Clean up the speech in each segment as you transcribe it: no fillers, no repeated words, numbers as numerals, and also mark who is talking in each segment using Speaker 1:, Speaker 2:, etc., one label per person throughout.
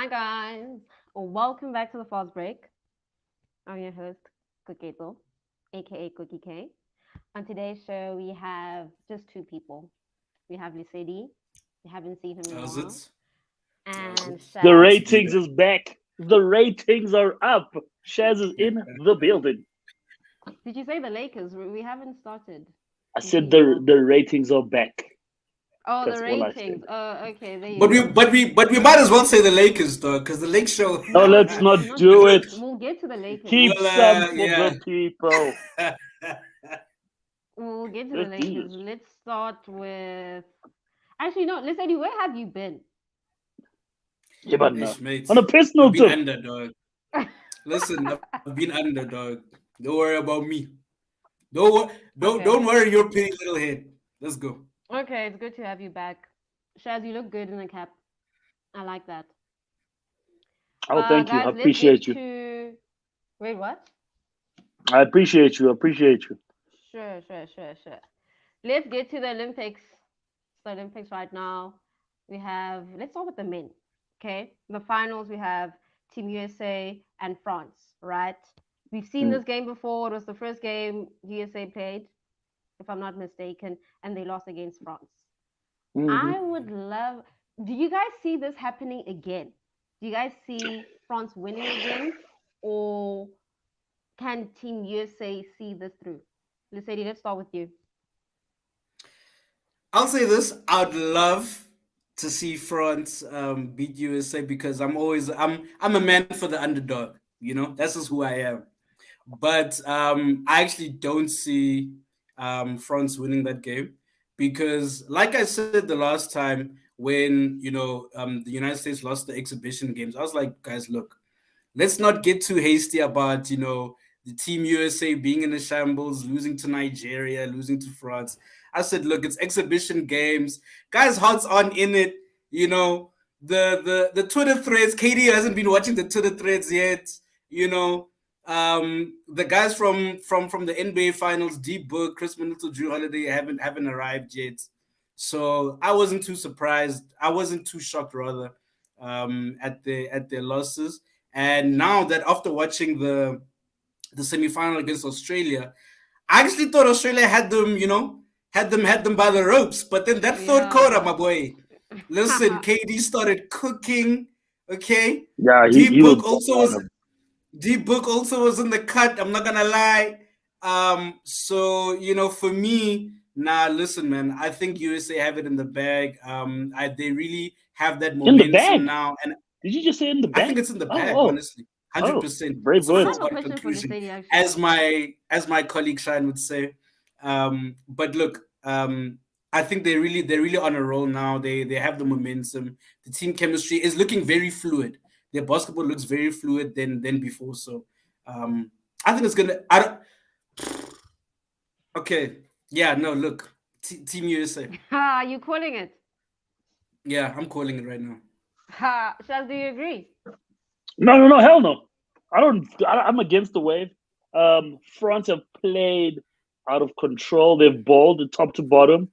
Speaker 1: Hi guys, welcome back to the Fastbreak. I'm your host, Koketo, aka Cookie K. On today's show, we have just two people. We have Lisedi, we haven't seen him in a
Speaker 2: How's
Speaker 1: while,
Speaker 2: it? How's
Speaker 1: and
Speaker 2: it?
Speaker 3: The
Speaker 1: Shaz.
Speaker 2: Good to be
Speaker 3: ratings
Speaker 2: back.
Speaker 3: is back. The ratings are up. Shaz is in the building.
Speaker 1: Did you say the Lakers? We haven't started
Speaker 3: I said
Speaker 1: completely
Speaker 3: the
Speaker 1: well.
Speaker 3: the ratings are back.
Speaker 1: Oh, the
Speaker 3: That's all I said.
Speaker 1: ratings. Oh, okay, there you
Speaker 2: But we
Speaker 1: go.
Speaker 2: but we but we might as well say the Lakers though, because the Lake Show.
Speaker 3: No,
Speaker 1: No,
Speaker 3: let's
Speaker 1: let's
Speaker 3: not
Speaker 1: not.
Speaker 3: do it.
Speaker 1: We'll get to the Lakers.
Speaker 3: Keep
Speaker 2: well,
Speaker 3: some for
Speaker 2: yeah.
Speaker 3: the people.
Speaker 1: We'll get to the
Speaker 3: Let's do
Speaker 1: Lakers.
Speaker 3: this.
Speaker 1: Let's start with. Actually, no, Lisedi, where have you been?
Speaker 3: Yeah, but no.
Speaker 2: Ish, mate.
Speaker 3: On a
Speaker 2: I've
Speaker 3: personal
Speaker 2: been
Speaker 3: tip,
Speaker 2: under, dog. Listen, I've been under, dog. Don't worry about me. Don't
Speaker 1: Okay.
Speaker 2: worry your pretty little head. Let's go.
Speaker 1: Okay, it's good to have you back. Shaz, you look good in the cap. I like that.
Speaker 3: oh, thank you. I
Speaker 1: Guys, let's
Speaker 3: appreciate
Speaker 1: get
Speaker 3: you.
Speaker 1: to. Wait, what?
Speaker 3: I appreciate you. I appreciate you.
Speaker 1: Sure. Let's get to the Olympics. It's the Olympics right now. We have. Let's start with the men. Okay, the finals. We have Team USA and France. Right. We've seen
Speaker 3: Mm.
Speaker 1: this game before. It was the first game USA played, if I'm not mistaken, and they lost against France.
Speaker 3: hmm
Speaker 1: I would love. Do you guys see this happening again? Do you guys see France winning again, or can Team USA see this through? Lucidi, let's start with you.
Speaker 2: I'll say this: I'd love to see France beat USA because I'm a man for the underdog. You know, that's just who I am. But I actually don't see France winning that game because, like I said the last time when the United States lost the exhibition games, I was like, guys, look, let's not get too hasty about the team USA being in a shambles, losing to Nigeria, losing to France. I said, look, it's exhibition games, guys. Hearts on in it. You know the Twitter threads. Katie hasn't been watching the Twitter threads yet. You know the guys from the NBA Finals, Deep Book, Chris Middleton, Drew Holiday haven't arrived yet. So I wasn't too surprised. I wasn't too shocked rather at their losses. And now that after watching the semi-final against Australia, I actually thought Australia had them, had them by the ropes. But then that third quarter,
Speaker 1: Yeah.
Speaker 2: my boy, listen, KD started cooking. Okay,
Speaker 3: Yeah,
Speaker 2: D
Speaker 3: he was
Speaker 2: Book also
Speaker 3: balling on
Speaker 2: was
Speaker 3: him.
Speaker 2: D Book also was in the cut. I'm not gonna lie. So for me, nah, listen, man. I think USA have it in the bag. They really have that
Speaker 3: In the
Speaker 2: momentum
Speaker 3: bag.
Speaker 2: now, and
Speaker 3: Did you just say in the
Speaker 2: I think
Speaker 3: bag?
Speaker 2: it's in the bag,
Speaker 3: Oh, oh,
Speaker 2: honestly. hundred
Speaker 3: oh.
Speaker 2: percent.
Speaker 3: Brave
Speaker 2: It's a
Speaker 1: I have
Speaker 3: words.
Speaker 1: a
Speaker 2: foregone
Speaker 1: question for
Speaker 2: conclusion,
Speaker 1: Lucidi, actually.
Speaker 2: as my colleague Shine would say. But look, I think they're really on a roll now. They have the momentum. The team chemistry is looking very fluid. Their basketball looks very fluid than before. So I think it's gonna. I don't, okay, yeah, no, look, Team USA.
Speaker 1: Ha, you calling it?
Speaker 2: Yeah, I'm calling it right now.
Speaker 1: Ha, Shaz, do you agree?
Speaker 3: No, hell no. I don't. I'm against the wave. France have played out of control. They've balled top to bottom.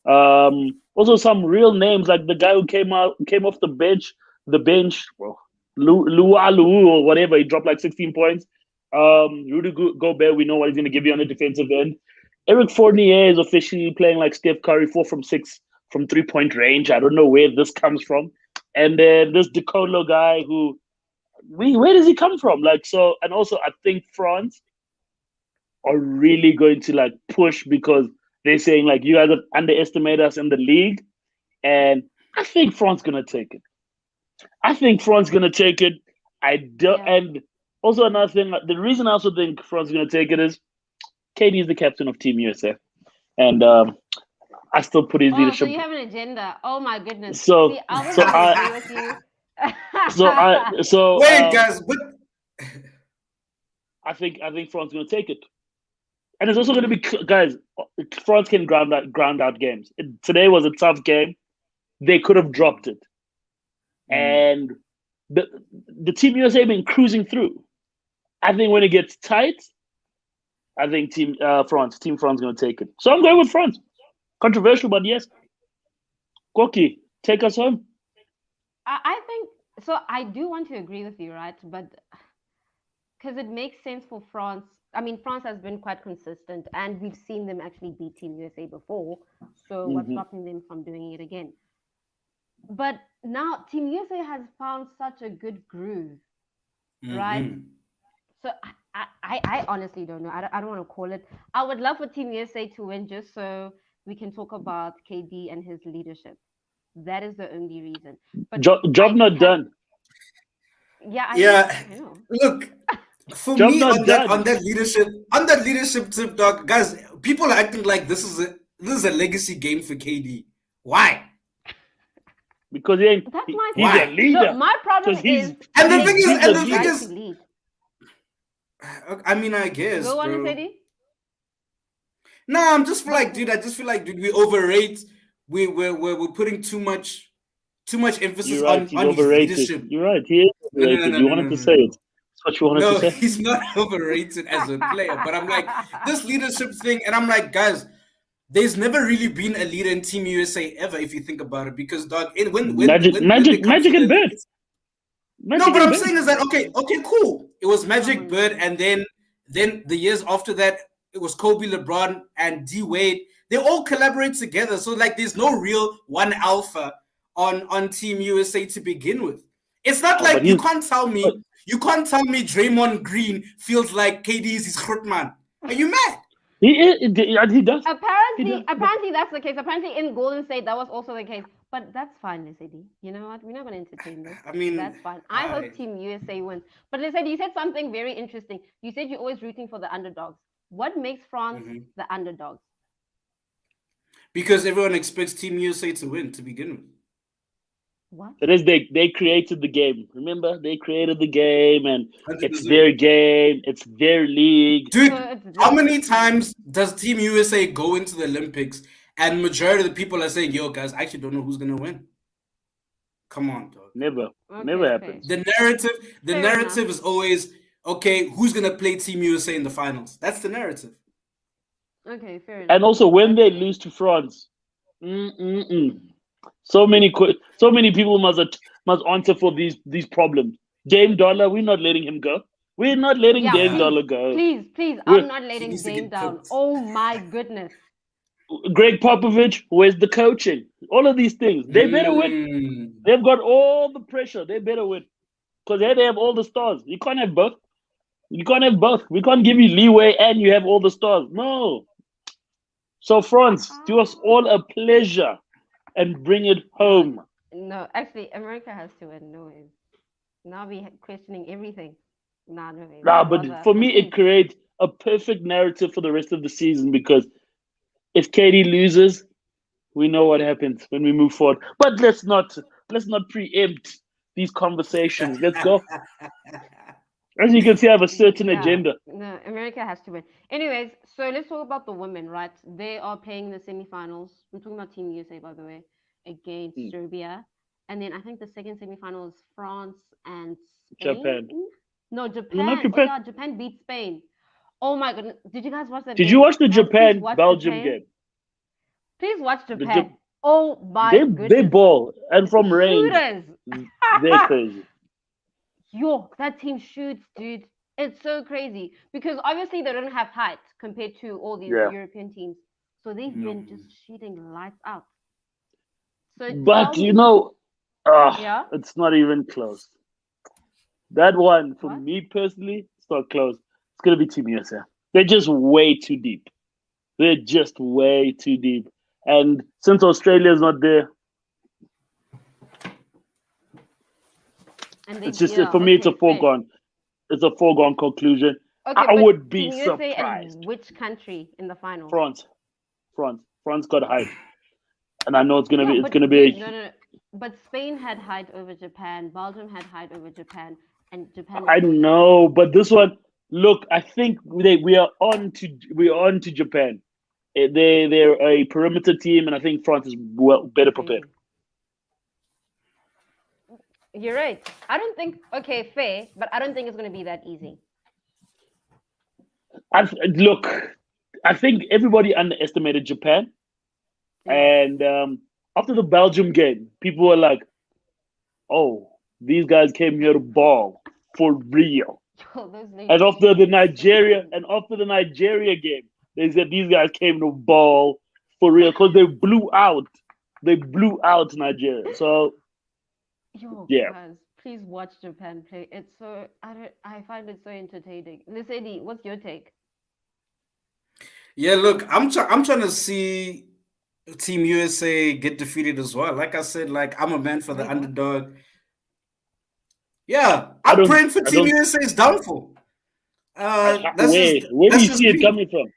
Speaker 3: Also, some real names like the guy who came off the bench. Well, Lu or whatever. He dropped like 16 points. Rudy Gobert, we know what he's going to give you on the defensive end. Eric Fournier is officially playing like Steph Curry, 4 from 6 from 3-point range. I don't know where this comes from. And then this Decolo guy who where does he come from? Like so, and also I think France are really going to like push because they're saying like you guys have underestimated us in the league, and I think France gonna take it. I think France gonna take it. I do,
Speaker 1: Yeah.
Speaker 3: and also another thing. The reason I also think France gonna take it is KD is the captain of Team USA, and I still put his
Speaker 1: Oh, so
Speaker 3: leadership.
Speaker 1: you have an agenda. Oh my goodness.
Speaker 3: So
Speaker 1: See, I was
Speaker 3: so
Speaker 1: gonna
Speaker 3: I
Speaker 1: agree with you.
Speaker 3: so I so
Speaker 2: Wait, guys, but
Speaker 3: I think France gonna take it. And it's also going to
Speaker 1: Mm-hmm.
Speaker 3: be guys. France can ground out games. Today was a tough game. They could have dropped it,
Speaker 2: mm,
Speaker 3: and the the team USA been cruising through. I think when it gets tight, I think Team France going to take it. So I'm going with France. Controversial, but yes. Koki, take us home.
Speaker 1: I think So I do want to agree with you, right? But because it makes sense for France. I mean, France has been quite consistent, and we've seen them actually beat Team USA before. So what's
Speaker 3: Hmm.
Speaker 1: stopping them from doing it again? But now Team USA has found such a good groove, right?
Speaker 2: Mm-hmm.
Speaker 1: So I honestly don't know. I don't want to call it. I would love for Team USA to win just so we can talk about KD and his leadership. That is the only reason. But
Speaker 3: Job
Speaker 1: I
Speaker 3: not
Speaker 1: can,
Speaker 3: done.
Speaker 1: yeah, I know,
Speaker 2: Yeah,
Speaker 1: I know.
Speaker 2: look, for
Speaker 3: Job
Speaker 2: me
Speaker 3: not
Speaker 2: on
Speaker 3: done.
Speaker 2: that leadership tip, dog, guys, people are acting like this is a legacy game for KD. Why?
Speaker 3: Because
Speaker 1: That's my
Speaker 3: he's
Speaker 1: thing.
Speaker 3: a
Speaker 2: Why?
Speaker 1: So
Speaker 3: leader.
Speaker 1: my problem
Speaker 3: Because
Speaker 1: is
Speaker 2: And the thing
Speaker 1: lead.
Speaker 2: is,
Speaker 3: he's
Speaker 1: You
Speaker 3: the
Speaker 2: and
Speaker 1: have
Speaker 2: the
Speaker 1: the
Speaker 2: thing
Speaker 3: leader.
Speaker 1: right to
Speaker 2: is,
Speaker 1: lead.
Speaker 2: I mean, I guess,
Speaker 1: Go on,
Speaker 2: bro.
Speaker 1: Sadie.
Speaker 2: No, I'm just feel
Speaker 1: But
Speaker 2: like, dude, I just feel like, dude, we overrate. We're putting too much emphasis
Speaker 3: You're right. He's
Speaker 2: on his
Speaker 3: overrated.
Speaker 2: leadership.
Speaker 3: You're right. He is
Speaker 2: No, no, no,
Speaker 3: overrated.
Speaker 2: no,
Speaker 3: You
Speaker 2: no,
Speaker 3: wanted
Speaker 2: no,
Speaker 3: to
Speaker 2: no,
Speaker 3: say
Speaker 2: no.
Speaker 3: it. That's what you wanted to
Speaker 2: No,
Speaker 3: say.
Speaker 2: he's not overrated as a player. But I'm like, this leadership thing, and I'm like, guys, there's never really been a leader in Team USA ever, if you think about it. Because dog,
Speaker 3: Magic,
Speaker 2: when they
Speaker 3: magic,
Speaker 2: come to
Speaker 3: magic
Speaker 2: the
Speaker 3: and bird.
Speaker 2: Olympics, no,
Speaker 3: Magic
Speaker 2: but
Speaker 3: and
Speaker 2: I'm
Speaker 3: bird.
Speaker 2: saying is that okay, cool. It was
Speaker 1: come
Speaker 2: Magic
Speaker 1: on,
Speaker 2: Bird,
Speaker 1: man.
Speaker 2: and then the years after that, it was Kobe, LeBron, and D Wade. They all collaborate together. So like, there's no real one alpha on Team USA to begin with. It's not
Speaker 3: Oh, but
Speaker 2: like
Speaker 3: he's but
Speaker 2: you can't tell me Draymond Green feels like KD is his man. Are you mad?
Speaker 3: he does. He does.
Speaker 1: Apparently that's the case. Apparently in Golden State that was also the case. But that's fine, Lesedi. You know what? We're not going to entertain this.
Speaker 2: I mean,
Speaker 1: That's fine. I hope
Speaker 2: I
Speaker 1: Team USA wins. But Lesedi, you said something very interesting. You said you're always rooting for the underdogs. What makes France
Speaker 2: mhm.
Speaker 1: the underdogs?
Speaker 2: Because everyone expects Team USA to win to begin with.
Speaker 1: What?
Speaker 3: It is they created the game. Remember, they created the game, and it's
Speaker 2: 100%.
Speaker 3: their game. It's their league.
Speaker 1: So
Speaker 2: Dude,
Speaker 1: it's
Speaker 2: how
Speaker 1: this.
Speaker 2: many times does Team USA go into the Olympics and majority of the people are saying, "Yo, guys, I actually don't know who's gonna win." Come on, dog.
Speaker 3: Never, never
Speaker 1: Okay, fair.
Speaker 3: happens.
Speaker 2: The
Speaker 1: Fair enough.
Speaker 2: narrative is always okay. Who's gonna play Team USA in the finals? That's the narrative.
Speaker 1: Okay, fair
Speaker 3: And
Speaker 1: enough.
Speaker 3: also, when
Speaker 1: That's
Speaker 3: they
Speaker 1: fair.
Speaker 3: lose to France, mm-mm-mm. So many people must answer for these problems. Dame Dollar, we're not letting him go. We're not letting
Speaker 1: Yeah,
Speaker 3: Dame
Speaker 2: Yeah,
Speaker 1: please,
Speaker 3: Dollar go.
Speaker 1: please, please.
Speaker 3: We're
Speaker 1: I'm not
Speaker 2: he
Speaker 1: letting
Speaker 2: needs to
Speaker 1: Dame
Speaker 2: get
Speaker 1: down.
Speaker 2: cooked.
Speaker 1: Oh my goodness.
Speaker 3: Greg Popovich. Where's the coaching? All of these things. They better win.
Speaker 2: Mm.
Speaker 3: They've got all the pressure. They better win because they have all the stars. You can't have both. You can't have both. We can't give you leeway and you have all the stars. No. So France, do us all a pleasure and bring it
Speaker 1: No,
Speaker 3: home.
Speaker 1: no. Actually, America has to win. No ways. Now we questioning everything. Nah, no ways.
Speaker 3: Nah,
Speaker 1: I'd
Speaker 3: but
Speaker 1: rather.
Speaker 3: for
Speaker 1: But
Speaker 3: me, it
Speaker 1: please,
Speaker 3: creates a perfect narrative for the rest of the season because if Katie loses, we know what happens when we move forward. But let's not preempt these conversations. Let's go. As you can see, I have a certain
Speaker 1: yeah.
Speaker 3: agenda.
Speaker 1: No, America has to win. Anyways, so let's talk about the women, right? They are playing the semifinals. I'm talking about Team USA, by the way, against
Speaker 3: Hmm.
Speaker 1: Serbia. And then I think the second semifinal is France and Spain.
Speaker 3: Japan.
Speaker 1: No,
Speaker 3: No, not
Speaker 1: Japan. Oh
Speaker 3: Japan.
Speaker 1: yeah, Japan beat Spain. Oh my goodness. Did you guys watch that
Speaker 3: Did you
Speaker 1: game?
Speaker 3: watch the
Speaker 1: Guys, please
Speaker 3: Japan
Speaker 1: watch
Speaker 3: Belgium
Speaker 1: Japan.
Speaker 3: game?
Speaker 1: Please watch
Speaker 3: The
Speaker 1: Japan. Oh my
Speaker 3: they
Speaker 1: goodness.
Speaker 3: ball and from range,
Speaker 1: Shooters.
Speaker 3: they're crazy.
Speaker 1: Yo, that team shoots, dude. It's so crazy because obviously they don't have height compared to all these
Speaker 3: Yeah,
Speaker 1: European teams. So they've
Speaker 2: No.
Speaker 1: been just shooting lights out. So tell
Speaker 3: but
Speaker 1: me, yeah,
Speaker 3: it's not even close. That one for
Speaker 1: what?
Speaker 3: me personally, it's not close. It's gonna be Team USA. They're just way too deep. They're just way too deep. And since Australia's not there,
Speaker 1: And they,
Speaker 3: it's just
Speaker 1: yeah,
Speaker 3: for me. It's a
Speaker 1: okay, fair.
Speaker 3: foregone. It's a foregone conclusion.
Speaker 1: Okay,
Speaker 3: I
Speaker 1: but
Speaker 3: would be
Speaker 1: Team USA
Speaker 3: surprised.
Speaker 1: and which country in the finals?
Speaker 3: France, France got height, and I know
Speaker 1: Yeah,
Speaker 3: it's
Speaker 1: but
Speaker 3: gonna be.
Speaker 1: dude, no, no, no. But Spain had height over Japan. Belgium had height over Japan, and Japan is
Speaker 3: I
Speaker 1: so tiny.
Speaker 3: know, but this one, look, I think we are on to Japan. They're a perimeter team, and I think France is well better prepared.
Speaker 1: Crazy. You're right. I don't think. Okay, fair, but I don't think it's gonna be that easy.
Speaker 3: Look, I think everybody underestimated Japan,
Speaker 1: Yeah.
Speaker 3: and after the Belgium game, people were like, "Oh, These guys came here to ball for real.
Speaker 1: Yo, those
Speaker 3: And
Speaker 1: Nigerians
Speaker 3: after the
Speaker 1: are so
Speaker 3: Nigeria
Speaker 1: funny.
Speaker 3: and after the Nigeria game, they said these guys came to ball for real because they blew out. They blew out Nigeria. So
Speaker 1: Yo,
Speaker 3: yeah,
Speaker 1: guys, please watch Japan play. It's so I find it so entertaining. Lisedi, what's your take?
Speaker 2: Yeah, look, I'm trying to see Team USA get defeated as well. Like I said, like I'm a man for the
Speaker 1: Wait, what?
Speaker 2: underdog. Yeah,
Speaker 3: I
Speaker 2: I'm
Speaker 3: don't,
Speaker 2: praying for
Speaker 3: I
Speaker 2: Team
Speaker 3: don't.
Speaker 2: USA's downfall.
Speaker 3: Where do
Speaker 2: That's
Speaker 3: you
Speaker 2: just
Speaker 3: see it
Speaker 2: me.
Speaker 3: coming from?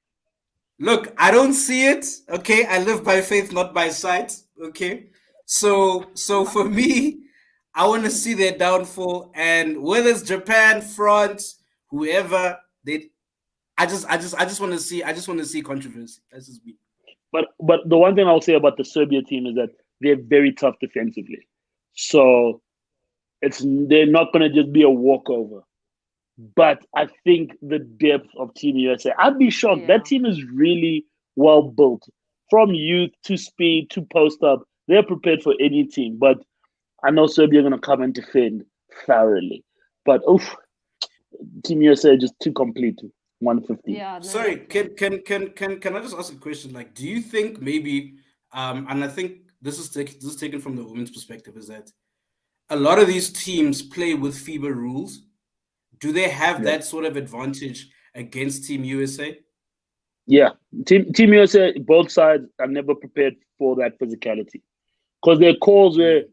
Speaker 2: Look, I don't see it. Okay, I live by faith, not by sight. Okay, so for me, I want to see their downfall, and whether it's Japan, France, whoever they, I just want to see, controversy. That's just me.
Speaker 3: But the one thing I'll say about the Serbia team is that they're very tough defensively. So they're not going to just be a walkover. But I think the depth of Team USA, I'd be shocked. That
Speaker 1: Yeah.
Speaker 3: team is really well built from youth to speed to post up. They're prepared for any team. But I know Serbia are going to come and defend thoroughly. But oof, Team USA just too complete. 150.
Speaker 1: Yeah, no,
Speaker 2: Sorry,
Speaker 1: that's it.
Speaker 2: can I just ask a question? Like, do you think maybe, and I think this is taken from the women's perspective, is that a lot of these teams play with FIBA rules. Do they have
Speaker 3: Yeah.
Speaker 2: that sort of advantage against Team USA?
Speaker 3: Yeah. Team USA, both sides are never prepared for that physicality. Because there are calls where
Speaker 2: Mm,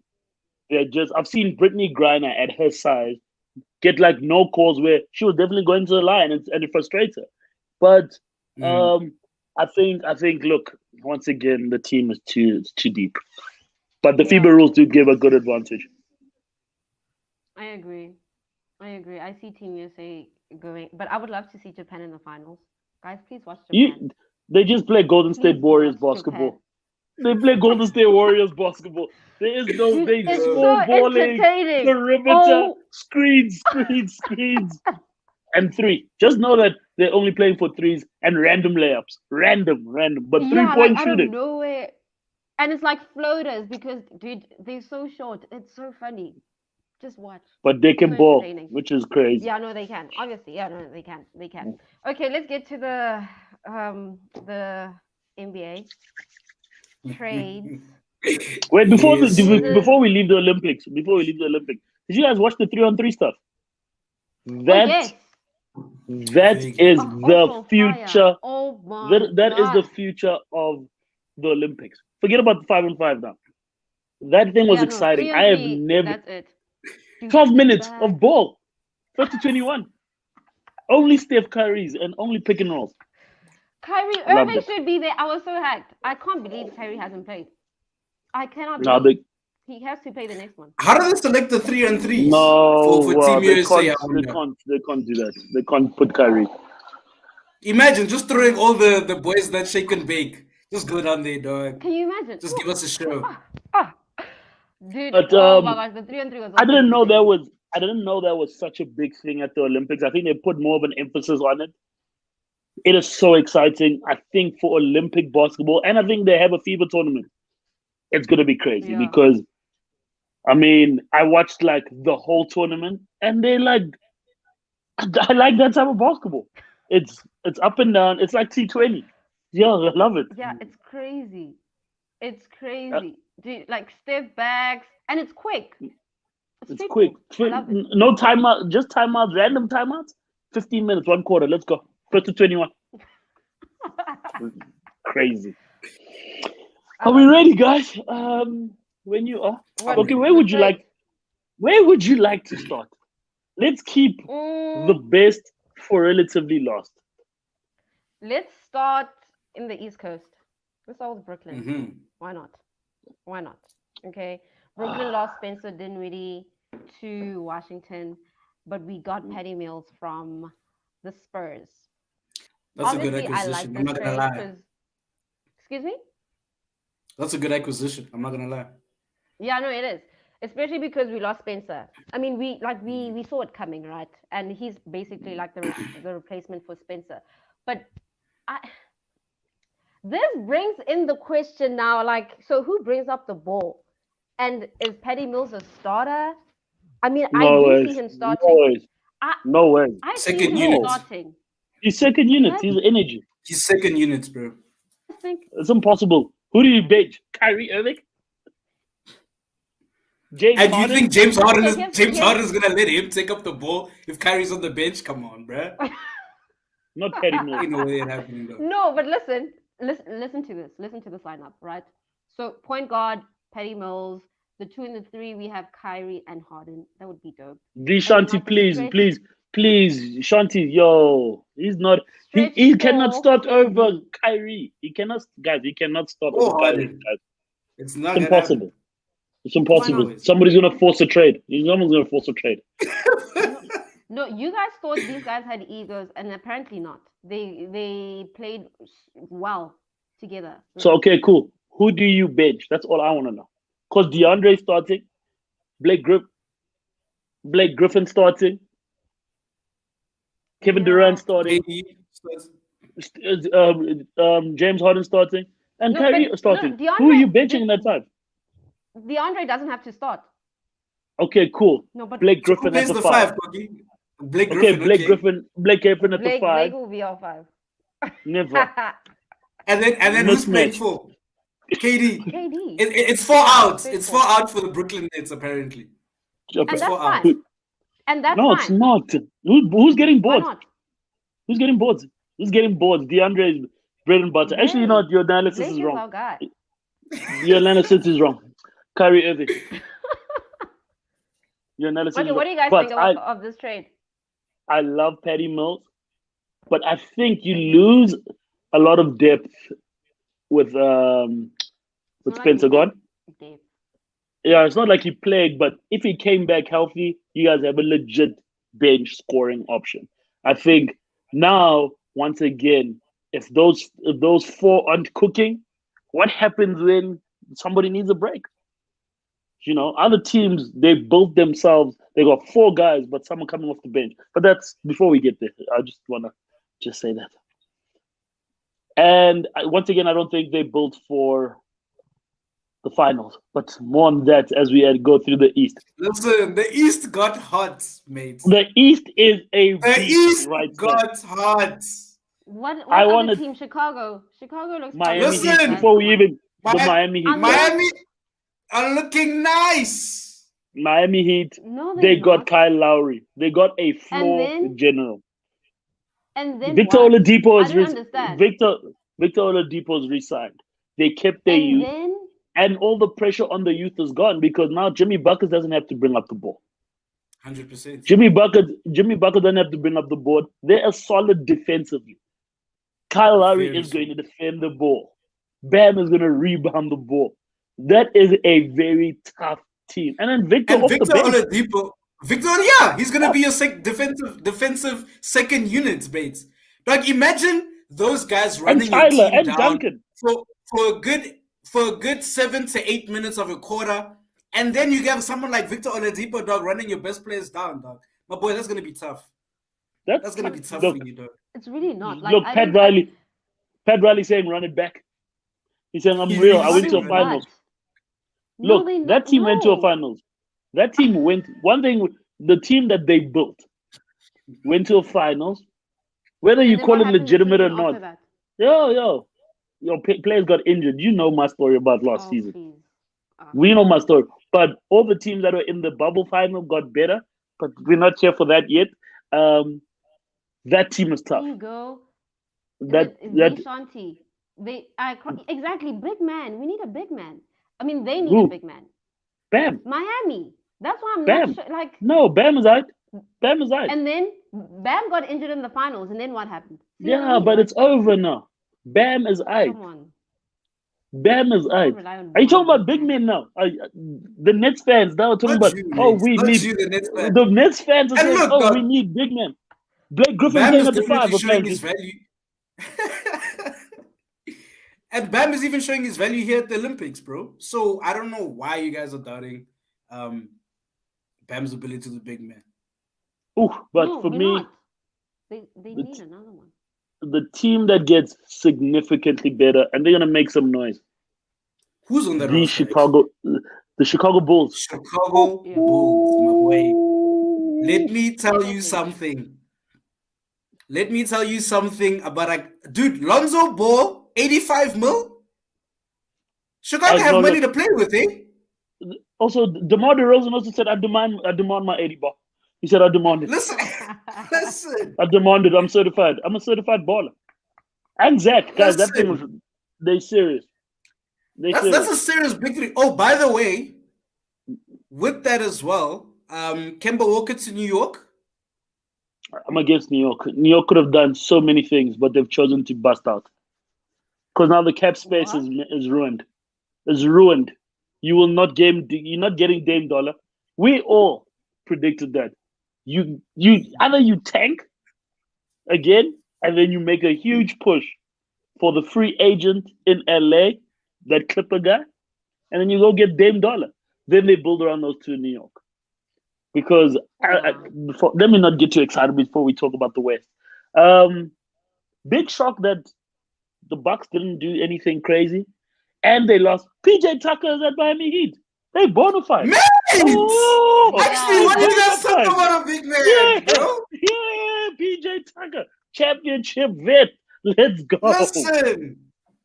Speaker 3: they're just. I've seen Brittany Griner at her size get like no calls where she was definitely going to the line and it frustrates her. But
Speaker 2: mm.
Speaker 3: um, I think look, once again the team is too deep. But the FIBA
Speaker 1: Yeah,
Speaker 3: rules do give a good advantage.
Speaker 1: I agree. I agree. I see Team USA going, but I would love to see Japan in the finals. Guys, please watch Japan.
Speaker 3: You they just play Golden State
Speaker 1: Please
Speaker 3: Warriors
Speaker 1: watch Japan.
Speaker 3: basketball. They play Golden State Warriors basketball. There is no
Speaker 1: Dude,
Speaker 3: they
Speaker 1: it's
Speaker 2: Uh,
Speaker 3: small
Speaker 1: so
Speaker 3: balling,
Speaker 1: entertaining.
Speaker 3: perimeter,
Speaker 1: Oh,
Speaker 3: screens, and three. Just know that they're only playing for threes and random layups. Random. But three
Speaker 1: yeah, like
Speaker 3: point
Speaker 1: out of
Speaker 3: shooting.
Speaker 1: nowhere. And it's like floaters because, dude, they're so short. It's so funny. Just watch.
Speaker 3: But they
Speaker 1: So
Speaker 3: can ball,
Speaker 1: entertaining.
Speaker 3: which is crazy.
Speaker 1: Yeah, no, they can. Obviously, yeah, no, they can. They can. Okay, let's get to the NBA trades.
Speaker 3: Wait,
Speaker 2: yes, sir.
Speaker 1: Season.
Speaker 3: before we leave the Olympics, did you guys watch the 3-on-3 stuff?
Speaker 1: Oh
Speaker 3: That
Speaker 1: yes.
Speaker 3: that
Speaker 2: Vaguely.
Speaker 3: is
Speaker 1: Oh,
Speaker 3: the
Speaker 1: also fire.
Speaker 3: future.
Speaker 1: Oh my
Speaker 3: That is the
Speaker 1: god.
Speaker 3: future of the Olympics. Forget about the 5-on-5 now. That thing was
Speaker 1: Yeah, no,
Speaker 3: exciting.
Speaker 1: three
Speaker 3: I
Speaker 1: on
Speaker 3: have
Speaker 1: three.
Speaker 3: never
Speaker 1: That's it. Dude,
Speaker 3: 12 minutes of
Speaker 1: stepbacks.
Speaker 3: ball, 50-21. Only Steph Curry's and only pick and rolls.
Speaker 1: Kyrie
Speaker 3: I loved
Speaker 1: Irving
Speaker 3: it.
Speaker 1: should be there. I was so hyped. I can't believe Kyrie hasn't played. I cannot
Speaker 3: Now
Speaker 1: believe
Speaker 3: they
Speaker 1: he has to play the next one.
Speaker 2: How do they select the three and threes for
Speaker 3: no,
Speaker 2: Team
Speaker 3: they
Speaker 2: USA?
Speaker 3: can't,
Speaker 2: I wonder.
Speaker 3: they can't do that. They can't put Kyrie.
Speaker 2: Imagine just throwing
Speaker 1: Oh,
Speaker 2: all the boys that shake and bake. Just go down there, dog.
Speaker 1: can you imagine?
Speaker 2: Just give us a show.
Speaker 1: Ah, ah. Dude,
Speaker 3: But
Speaker 1: oh my gosh, the 3 on 3 was
Speaker 3: I
Speaker 1: also
Speaker 3: didn't know
Speaker 1: entertaining.
Speaker 3: I didn't know that was such a big thing at the Olympics. I think they put more of an emphasis on it. It is so exciting. I think for Olympic basketball, and I think they have a FIBA tournament. It's gonna be crazy
Speaker 1: Yeah.
Speaker 3: because I mean I watched like the whole tournament, and they like I like that type of basketball. It's up and down. It's like T20. Yeah, I love it.
Speaker 1: Yeah, it's crazy. It's
Speaker 3: Uh,
Speaker 1: crazy. Dude, like step backs, and it's quick. It's
Speaker 3: It's quick.
Speaker 1: streetball. I love it.
Speaker 3: No timeout. Just timeouts. Random timeouts. 15 minutes. 1 quarter. Let's go. First to 21. Crazy.
Speaker 1: I
Speaker 3: Are we
Speaker 1: love it.
Speaker 3: ready, guys? When you are
Speaker 1: What
Speaker 2: I'm
Speaker 3: okay,
Speaker 2: ready.
Speaker 3: where
Speaker 1: the
Speaker 3: would you
Speaker 1: trades?
Speaker 3: like? Where would you like to start? Let's keep the
Speaker 1: Mm,
Speaker 3: best for relatively last.
Speaker 1: let's start in the East Coast. Let's start with Brooklyn.
Speaker 2: Mm-hmm.
Speaker 1: Why not? Why not? Okay. Brooklyn lost Spencer Dinwiddie to Washington, but we got Patty Mills from the Spurs.
Speaker 2: That's a good
Speaker 1: Obviously, I like
Speaker 2: acquisition. I'm
Speaker 1: this
Speaker 2: not gonna
Speaker 1: trade
Speaker 2: lie.
Speaker 1: because, excuse me?
Speaker 2: That's a good acquisition. I'm not gonna lie.
Speaker 1: Yeah, no, it is. Especially because we lost Spencer. I mean, we saw it coming, right? And he's basically like the replacement for Spencer. But I, this brings in the question now, like, so who brings up the ball? And is Patty Mills a starter? I mean, I
Speaker 3: No
Speaker 1: do
Speaker 3: way.
Speaker 1: see him
Speaker 3: No
Speaker 1: starting.
Speaker 3: way.
Speaker 1: I
Speaker 3: No way.
Speaker 1: I see
Speaker 2: Second
Speaker 1: him
Speaker 2: unit.
Speaker 3: No.
Speaker 1: starting.
Speaker 3: He's second unit.
Speaker 1: What?
Speaker 3: He's energy.
Speaker 2: He's second units, bro.
Speaker 1: You guys think?
Speaker 3: It's impossible. Who do you bench? Kyrie Irving? James
Speaker 2: And you
Speaker 3: Harden?
Speaker 2: think James Harden
Speaker 1: Okay,
Speaker 2: James Harden's gonna let him take up the ball if Kyrie's on the bench? Come on, bro.
Speaker 3: Not Patty Mills.
Speaker 2: Ain't no way it happening though.
Speaker 1: No, but listen to this. Listen to this lineup, right? So point guard, Patty Mills. The 2 and the 3, we have Kyrie and Harden. That would be dope.
Speaker 3: The
Speaker 1: And then
Speaker 3: Shanti,
Speaker 1: like the
Speaker 3: please,
Speaker 1: stretch,
Speaker 3: please, please. Shanti, yo. He's not. He,
Speaker 1: stretch
Speaker 3: he cannot
Speaker 1: 4,
Speaker 3: start over
Speaker 1: KD.
Speaker 3: Kyrie. He cannot, guys. He cannot start
Speaker 2: Oh,
Speaker 3: over Kyrie.
Speaker 2: Harden.
Speaker 3: Guys.
Speaker 2: It's not
Speaker 3: It's
Speaker 2: gonna
Speaker 3: impossible.
Speaker 2: happen.
Speaker 3: It's impossible.
Speaker 2: not?
Speaker 3: Somebody's gonna force a trade. Someone's gonna force a trade.
Speaker 1: No, you guys thought these guys had egos, and apparently not. They played well together.
Speaker 3: So okay, cool. Who do you bench? That's all I want to know. Because DeAndre starting, Blake Griffin starting, Kevin
Speaker 1: Yeah.
Speaker 3: Durant starting,
Speaker 2: KD starts-
Speaker 3: James Harden starting, and
Speaker 1: No,
Speaker 3: Kyrie
Speaker 1: but
Speaker 3: starting.
Speaker 1: no,
Speaker 3: Who are you
Speaker 1: DeAndre,
Speaker 3: benching in that time?
Speaker 1: DeAndre doesn't have to start.
Speaker 3: Okay, cool.
Speaker 1: No, but
Speaker 3: Blake
Speaker 2: Who
Speaker 3: Griffin at
Speaker 2: plays
Speaker 3: the
Speaker 2: the
Speaker 3: five.
Speaker 2: five, Cookie? Blake
Speaker 3: Okay,
Speaker 2: Griffin.
Speaker 3: Blake
Speaker 2: okay.
Speaker 3: Griffin at the
Speaker 1: Blake
Speaker 3: five.
Speaker 1: will be our 5.
Speaker 3: Never.
Speaker 2: And then who's playing
Speaker 3: Mismatch.
Speaker 2: for? KD.
Speaker 1: KD.
Speaker 2: It's 4 out.
Speaker 1: Big
Speaker 2: It's
Speaker 1: four.
Speaker 2: 4 out for the Brooklyn Nets apparently.
Speaker 3: Okay.
Speaker 1: And that's
Speaker 2: for us.
Speaker 1: fine. And that's
Speaker 3: No,
Speaker 1: fine.
Speaker 3: it's not. Who's getting
Speaker 1: Why
Speaker 3: bored?
Speaker 1: not?
Speaker 3: Who's getting bored? Who's getting bored? DeAndre is bread and butter. Actually, you know what? Your analysis
Speaker 1: Blake
Speaker 3: is
Speaker 1: is
Speaker 3: wrong.
Speaker 1: our guy.
Speaker 3: Your analysis is wrong. Kyrie Irving. Your analysis
Speaker 1: Okay,
Speaker 3: is
Speaker 1: what
Speaker 3: wrong.
Speaker 1: do you guys
Speaker 3: But
Speaker 1: think of this trade?
Speaker 3: I love Patty Mills, but I think you lose a lot of depth with
Speaker 1: It's not like
Speaker 3: Spencer
Speaker 1: we
Speaker 3: gone.
Speaker 1: have Dave.
Speaker 3: Yeah, it's not like he played, but if he came back healthy, you guys have a legit bench scoring option. I think now, once again, if those 4 aren't cooking, what happens when somebody needs a break? You know, other teams, they built themselves. They got 4 guys, but some are coming off the bench. But that's before we get there. I just want to just say that. And once again, I don't think they built for the finals, but more on that as we go through the East.
Speaker 2: Listen, the East got hot, mate.
Speaker 3: The East is a
Speaker 2: The
Speaker 3: beast
Speaker 2: East
Speaker 3: right now.
Speaker 2: got hot.
Speaker 1: What
Speaker 3: I
Speaker 1: other
Speaker 3: wanna-
Speaker 1: team? Chicago. Chicago looks
Speaker 3: Miami
Speaker 1: fun.
Speaker 3: Heat,
Speaker 2: Listen,
Speaker 3: before we even the
Speaker 2: Mi-
Speaker 3: Miami Heat.
Speaker 2: Miami are looking nice.
Speaker 3: Miami Heat,
Speaker 1: No,
Speaker 3: they got
Speaker 1: not.
Speaker 3: Kyle Lowry. They got a floor
Speaker 1: then-
Speaker 3: general.
Speaker 1: And then
Speaker 3: Victor
Speaker 1: what?
Speaker 3: Oladipo
Speaker 1: I
Speaker 3: is
Speaker 1: don't understand.
Speaker 3: Victor Oladipo is resigned. They kept their
Speaker 1: And
Speaker 3: youth,
Speaker 1: then
Speaker 3: and all the pressure on the youth is gone because now Jimmy Buckets doesn't have to bring up the ball.
Speaker 2: 100%.
Speaker 3: Jimmy Bucket doesn't have to bring up the board. They are solid defensively. Kyle Lowry
Speaker 2: Very
Speaker 3: is going to defend the ball. Bam is going to rebound the ball. That is a very tough team. And then Victor
Speaker 2: And
Speaker 3: off
Speaker 2: Victor
Speaker 3: the bench.
Speaker 2: Oladipo, yeah, he's gonna be a defensive second unit, mates. Like imagine those guys
Speaker 3: And
Speaker 2: running your
Speaker 3: Tyler
Speaker 2: team
Speaker 3: and
Speaker 2: down
Speaker 3: Duncan.
Speaker 2: for a good 7 to 8 minutes of a quarter, and then you have someone like Victor Oladipo, dog, running your best players down, dog. My boy, that's gonna be tough. That's gonna be tough
Speaker 3: Look,
Speaker 2: for you, dog.
Speaker 1: it's really not. Like,
Speaker 3: look,
Speaker 1: I
Speaker 3: Pat
Speaker 1: don't
Speaker 3: Riley saying run it back. He's saying I'm
Speaker 2: He
Speaker 3: real.
Speaker 2: really
Speaker 3: I went to
Speaker 2: said
Speaker 3: a
Speaker 2: that.
Speaker 3: finals.
Speaker 1: No,
Speaker 3: Look,
Speaker 1: they
Speaker 3: that
Speaker 1: not-
Speaker 3: team went to a
Speaker 1: no.
Speaker 3: finals. That team went. One thing, the team that they built went to a finals. Whether
Speaker 1: And
Speaker 3: you
Speaker 1: then
Speaker 3: call
Speaker 1: what
Speaker 3: it
Speaker 1: happened the
Speaker 3: legitimate or
Speaker 1: season after
Speaker 3: not,
Speaker 1: that?
Speaker 3: your players got injured. You know my story about last
Speaker 1: Oh,
Speaker 3: season.
Speaker 1: please.
Speaker 3: We know my story. But all the teams that were in the bubble final got better. But we're not here for that yet. That team is
Speaker 1: There
Speaker 3: tough.
Speaker 1: you go.
Speaker 3: That
Speaker 1: Shanti. Exactly, big man. We need a big man. I mean, they need
Speaker 3: Who?
Speaker 1: a big man.
Speaker 3: Bam.
Speaker 1: Miami. That's why I'm
Speaker 3: Bam.
Speaker 1: not sure. Like,
Speaker 3: No, Bam is out. Bam is out.
Speaker 1: and then Bam got injured in the finals, and then what happened? See what I
Speaker 3: Yeah,
Speaker 1: mean?
Speaker 3: but
Speaker 1: Like,
Speaker 3: it's over now. Bam is out.
Speaker 1: come on.
Speaker 3: Bam is
Speaker 1: Don't
Speaker 3: out.
Speaker 1: rely on
Speaker 3: Are you talking
Speaker 1: one
Speaker 3: about big men now? The Nets fans now are talking
Speaker 2: Not
Speaker 3: about,
Speaker 2: you,
Speaker 3: oh,
Speaker 2: mate.
Speaker 3: we
Speaker 2: Not
Speaker 3: need
Speaker 2: you, the Nets fan.
Speaker 3: the Nets fans are
Speaker 2: And
Speaker 3: saying,
Speaker 2: look,
Speaker 3: oh,
Speaker 2: dog,
Speaker 3: we need big men. Blake Griffin
Speaker 2: Bam
Speaker 3: playing
Speaker 2: is
Speaker 3: at the five.
Speaker 2: definitely showing
Speaker 3: apparently.
Speaker 2: his value. And Bam is even showing his value here at the Olympics, bro. So I don't know why you guys are doubting Bam's ability to the big man.
Speaker 3: Ooh, but
Speaker 1: No,
Speaker 3: for
Speaker 1: we're
Speaker 3: me,
Speaker 1: not. They need another one.
Speaker 3: the team that gets significantly better, and they're gonna make some noise.
Speaker 2: Who's on that
Speaker 3: The
Speaker 2: roster?
Speaker 3: Chicago, The Chicago Bulls.
Speaker 2: Chicago
Speaker 1: Yeah.
Speaker 2: Bulls, my boy. Let me tell
Speaker 1: Ever
Speaker 2: you
Speaker 1: since.
Speaker 2: something. Let me tell you something about dude, Lonzo Ball, 85 mil? Chicago have
Speaker 3: No,
Speaker 2: money
Speaker 3: look.
Speaker 2: to play with, eh?
Speaker 3: Also, DeMar DeRozan also said, I demand my 80 ball. He said, I demand it.
Speaker 2: Listen, listen,
Speaker 3: I demand it. I'm certified. I'm a certified baller. And Zach, guys, that thing was,
Speaker 2: listen.
Speaker 3: they serious. They
Speaker 2: That's
Speaker 3: serious.
Speaker 2: a serious victory. Oh, by the way, with that as well, Kemba Walker to New York.
Speaker 3: I'm against New York. New York could have done so many things, but they've chosen to bust out. Because now the cap space
Speaker 1: What?
Speaker 3: is ruined. Is ruined. You will not game. You're not getting Dame Dollar. We all predicted that. You either you tank again, and then you make a huge push for the free agent in LA, that Clipper guy, and then you go get Dame Dollar. Then they build around those two in New York. Because let me not get too excited before we talk about the West. Big shock that the Bucks didn't do anything crazy, and they lost. PJ Tucker is at Miami Heat. They bona fide.
Speaker 2: Mate!
Speaker 3: Oh,
Speaker 2: Actually,
Speaker 3: they
Speaker 2: what do you guys
Speaker 3: bona
Speaker 2: talk
Speaker 3: fide.
Speaker 2: about a big man,
Speaker 3: Yeah,
Speaker 2: bro?
Speaker 3: yeah, PJ Tucker, championship vet. Let's go.
Speaker 2: Listen.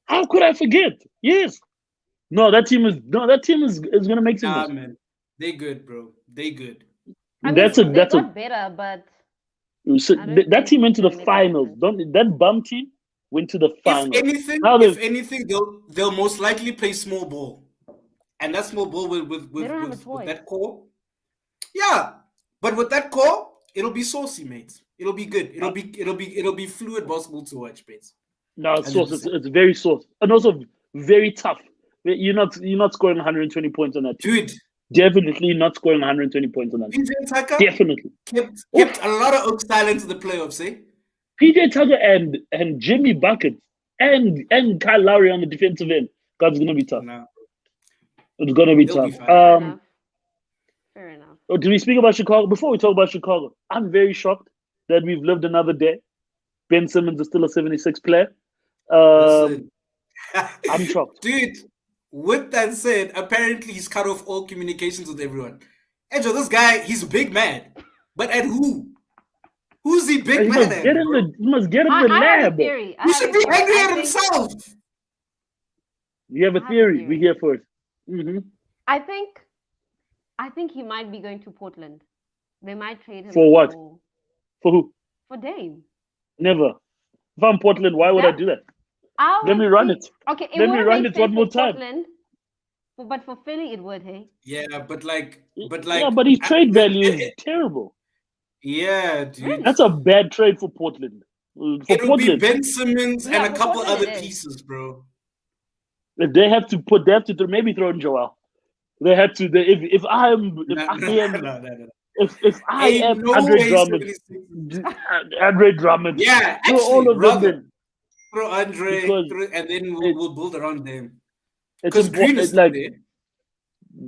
Speaker 3: How could I forget? Yes. No, that team is gonna make some
Speaker 2: Nah,
Speaker 3: noise.
Speaker 2: man. They good, bro. They good.
Speaker 1: I
Speaker 3: That's
Speaker 1: mean, they
Speaker 3: a
Speaker 1: got better, but
Speaker 3: so
Speaker 1: I don't
Speaker 3: that
Speaker 1: think
Speaker 3: team went
Speaker 1: it's
Speaker 3: to the
Speaker 1: gonna make a
Speaker 3: finals.
Speaker 1: difference.
Speaker 3: Don't that bum team went to the
Speaker 2: If
Speaker 3: finals.
Speaker 2: anything,
Speaker 3: Now
Speaker 2: if
Speaker 3: they
Speaker 2: anything, they'll most likely play small ball, and that small ball
Speaker 1: They don't have a
Speaker 2: with
Speaker 1: choice.
Speaker 2: that core. Yeah, but with that core, it'll be saucy, mate. It'll be good. It'll be fluid basketball to watch, mate.
Speaker 3: no, it's
Speaker 2: Hundred
Speaker 3: source.
Speaker 2: percent,
Speaker 3: It's very source, and also very tough. You're not scoring 120 points on that team.
Speaker 2: dude.
Speaker 3: Definitely not scoring 120 points on that team.
Speaker 2: PJ Tucker
Speaker 3: Definitely.
Speaker 2: kept
Speaker 3: Oof.
Speaker 2: a lot of Oak Silent to the playoffs, eh?
Speaker 3: PJ Tucker and Jimmy Buckets and Kyle Lowry on the defensive end. God, it's gonna be tough.
Speaker 2: Nah,
Speaker 3: It's gonna be
Speaker 2: they'll be
Speaker 3: tough.
Speaker 2: fine.
Speaker 1: Fair enough. Fair enough.
Speaker 3: Did we speak about Chicago? Before we talk about Chicago, I'm very shocked that we've lived another day. Ben Simmons is still a 76 player.
Speaker 2: Listen,
Speaker 3: I'm shocked.
Speaker 2: dude. With that said, apparently he's cut off all communications with everyone. Angel, this guy, he's big mad, but at who? Who's he big
Speaker 3: He
Speaker 2: mad
Speaker 3: must
Speaker 2: at,
Speaker 3: get in
Speaker 2: bro?
Speaker 3: the. He must get in the
Speaker 1: I have a
Speaker 3: lab.
Speaker 1: theory.
Speaker 2: He should be angry at himself.
Speaker 3: You have a
Speaker 1: I have a
Speaker 3: theory. We're
Speaker 1: theory.
Speaker 3: here for it. Mm-hmm.
Speaker 1: I think he might be going to Portland. They might trade him
Speaker 3: For what?
Speaker 1: for
Speaker 3: For who?
Speaker 1: Dame.
Speaker 3: Never. If I'm Portland, why would I
Speaker 1: That
Speaker 3: do that?
Speaker 1: I
Speaker 3: Let me
Speaker 1: would
Speaker 3: run
Speaker 1: think.
Speaker 3: it.
Speaker 1: Okay, it
Speaker 3: Let me
Speaker 1: wouldn't
Speaker 3: run
Speaker 1: make
Speaker 3: it one
Speaker 1: sense
Speaker 3: more
Speaker 1: for
Speaker 3: time.
Speaker 1: Portland, but for Philly it would. Hey,
Speaker 2: Yeah, but like,
Speaker 3: Yeah, but his trade value is terrible.
Speaker 2: yeah, dude.
Speaker 1: really?
Speaker 3: That's a bad trade for Portland. For
Speaker 2: It'll be
Speaker 3: Portland,
Speaker 2: Ben Simmons and
Speaker 1: Yeah,
Speaker 2: a
Speaker 1: for
Speaker 2: couple
Speaker 1: Portland
Speaker 2: other
Speaker 1: it is.
Speaker 2: pieces, bro.
Speaker 3: if they have to maybe throw in Joel. They have to. If I am if I
Speaker 2: Ain't
Speaker 3: am
Speaker 2: no
Speaker 3: Andre
Speaker 2: way
Speaker 3: Drummond,
Speaker 2: 76.
Speaker 3: Andre Drummond,
Speaker 2: Yeah,
Speaker 3: throw
Speaker 2: actually,
Speaker 3: all of them
Speaker 2: rather
Speaker 3: in
Speaker 2: throw Andre,
Speaker 3: because
Speaker 2: and then
Speaker 3: it,
Speaker 2: we'll build around them.
Speaker 3: it's
Speaker 2: Because Green
Speaker 3: important.
Speaker 2: is still
Speaker 3: Like
Speaker 2: there.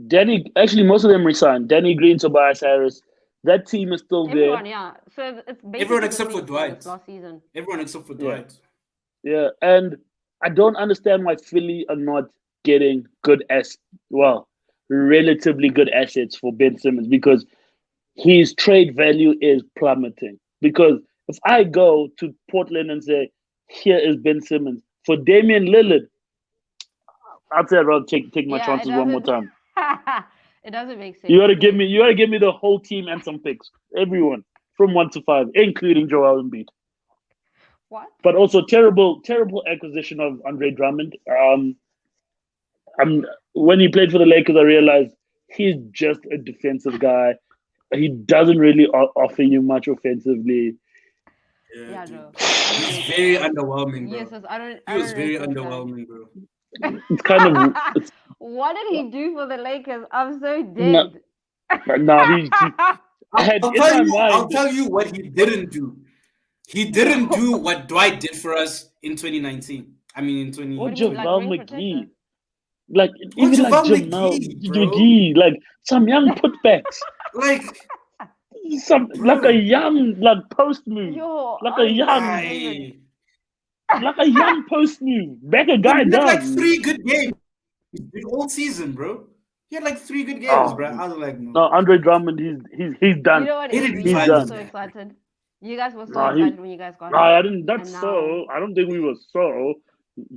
Speaker 3: Danny, actually, most of them resigned. Danny Green, Tobias Harris. That team is still there.
Speaker 1: Everyone, yeah. So it's basically
Speaker 2: Everyone
Speaker 1: the
Speaker 2: except for
Speaker 1: same story as
Speaker 2: Dwight.
Speaker 1: last season.
Speaker 2: Everyone except for
Speaker 3: Yeah.
Speaker 2: Dwight.
Speaker 3: Yeah, and I don't understand why Philly are not getting relatively good assets for Ben Simmons because his trade value is plummeting. Because if I go to Portland and say, here is Ben Simmons for Damian Lillard, I'd say I'd rather take my
Speaker 1: Yeah, it
Speaker 3: chances one more
Speaker 1: doesn't.
Speaker 3: time.
Speaker 1: It doesn't make sense.
Speaker 3: You gotta give me the whole team and some picks. Everyone from 1 to 5, including Joel Embiid.
Speaker 1: What?
Speaker 3: But also terrible acquisition of Andre Drummond. When he played for the Lakers, I realized he's just a defensive guy. He doesn't really offer you much offensively.
Speaker 1: Yeah,
Speaker 2: dude.
Speaker 1: no.
Speaker 2: He's very underwhelming, bro.
Speaker 1: Yes, I don't.
Speaker 2: He
Speaker 1: I
Speaker 2: was
Speaker 1: don't
Speaker 2: very
Speaker 1: rate this guy.
Speaker 2: underwhelming, bro.
Speaker 3: It's kind of
Speaker 1: What did he do for the Lakers? I'm so
Speaker 3: no,
Speaker 1: dead.
Speaker 3: no. I had in my
Speaker 2: I'll
Speaker 3: mind.
Speaker 2: tell you what he didn't do. He didn't do what Dwight did for us in 2019. I mean, in 20.
Speaker 3: Or
Speaker 1: What do you mean, like
Speaker 3: JaVale
Speaker 1: ring
Speaker 3: McGee.
Speaker 1: protector?
Speaker 3: Like
Speaker 2: Or
Speaker 3: even like
Speaker 2: JaVale
Speaker 3: Jamal
Speaker 2: McGee, bro.
Speaker 3: McGee, like some young putbacks.
Speaker 2: Like,
Speaker 3: Like
Speaker 2: bro.
Speaker 3: a young post move.
Speaker 1: Yo,
Speaker 3: Like
Speaker 1: I
Speaker 3: a
Speaker 1: can't
Speaker 3: young
Speaker 1: even.
Speaker 3: like a young post move. Back a guy
Speaker 2: He had like
Speaker 3: down.
Speaker 2: 3 good games all season, bro. He had like 3 good games, bro.
Speaker 3: Oh
Speaker 2: I was like,
Speaker 3: no,
Speaker 2: no,
Speaker 3: Andre Drummond, he's
Speaker 1: You
Speaker 3: done.
Speaker 1: know what?
Speaker 2: he didn't
Speaker 3: He's
Speaker 1: You guys were
Speaker 3: done.
Speaker 1: so
Speaker 2: finals.
Speaker 1: excited. You guys were so
Speaker 3: No, he
Speaker 1: excited when you guys got
Speaker 3: no,
Speaker 1: him,
Speaker 3: I didn't. That's
Speaker 1: and now
Speaker 3: so. I don't think we were so.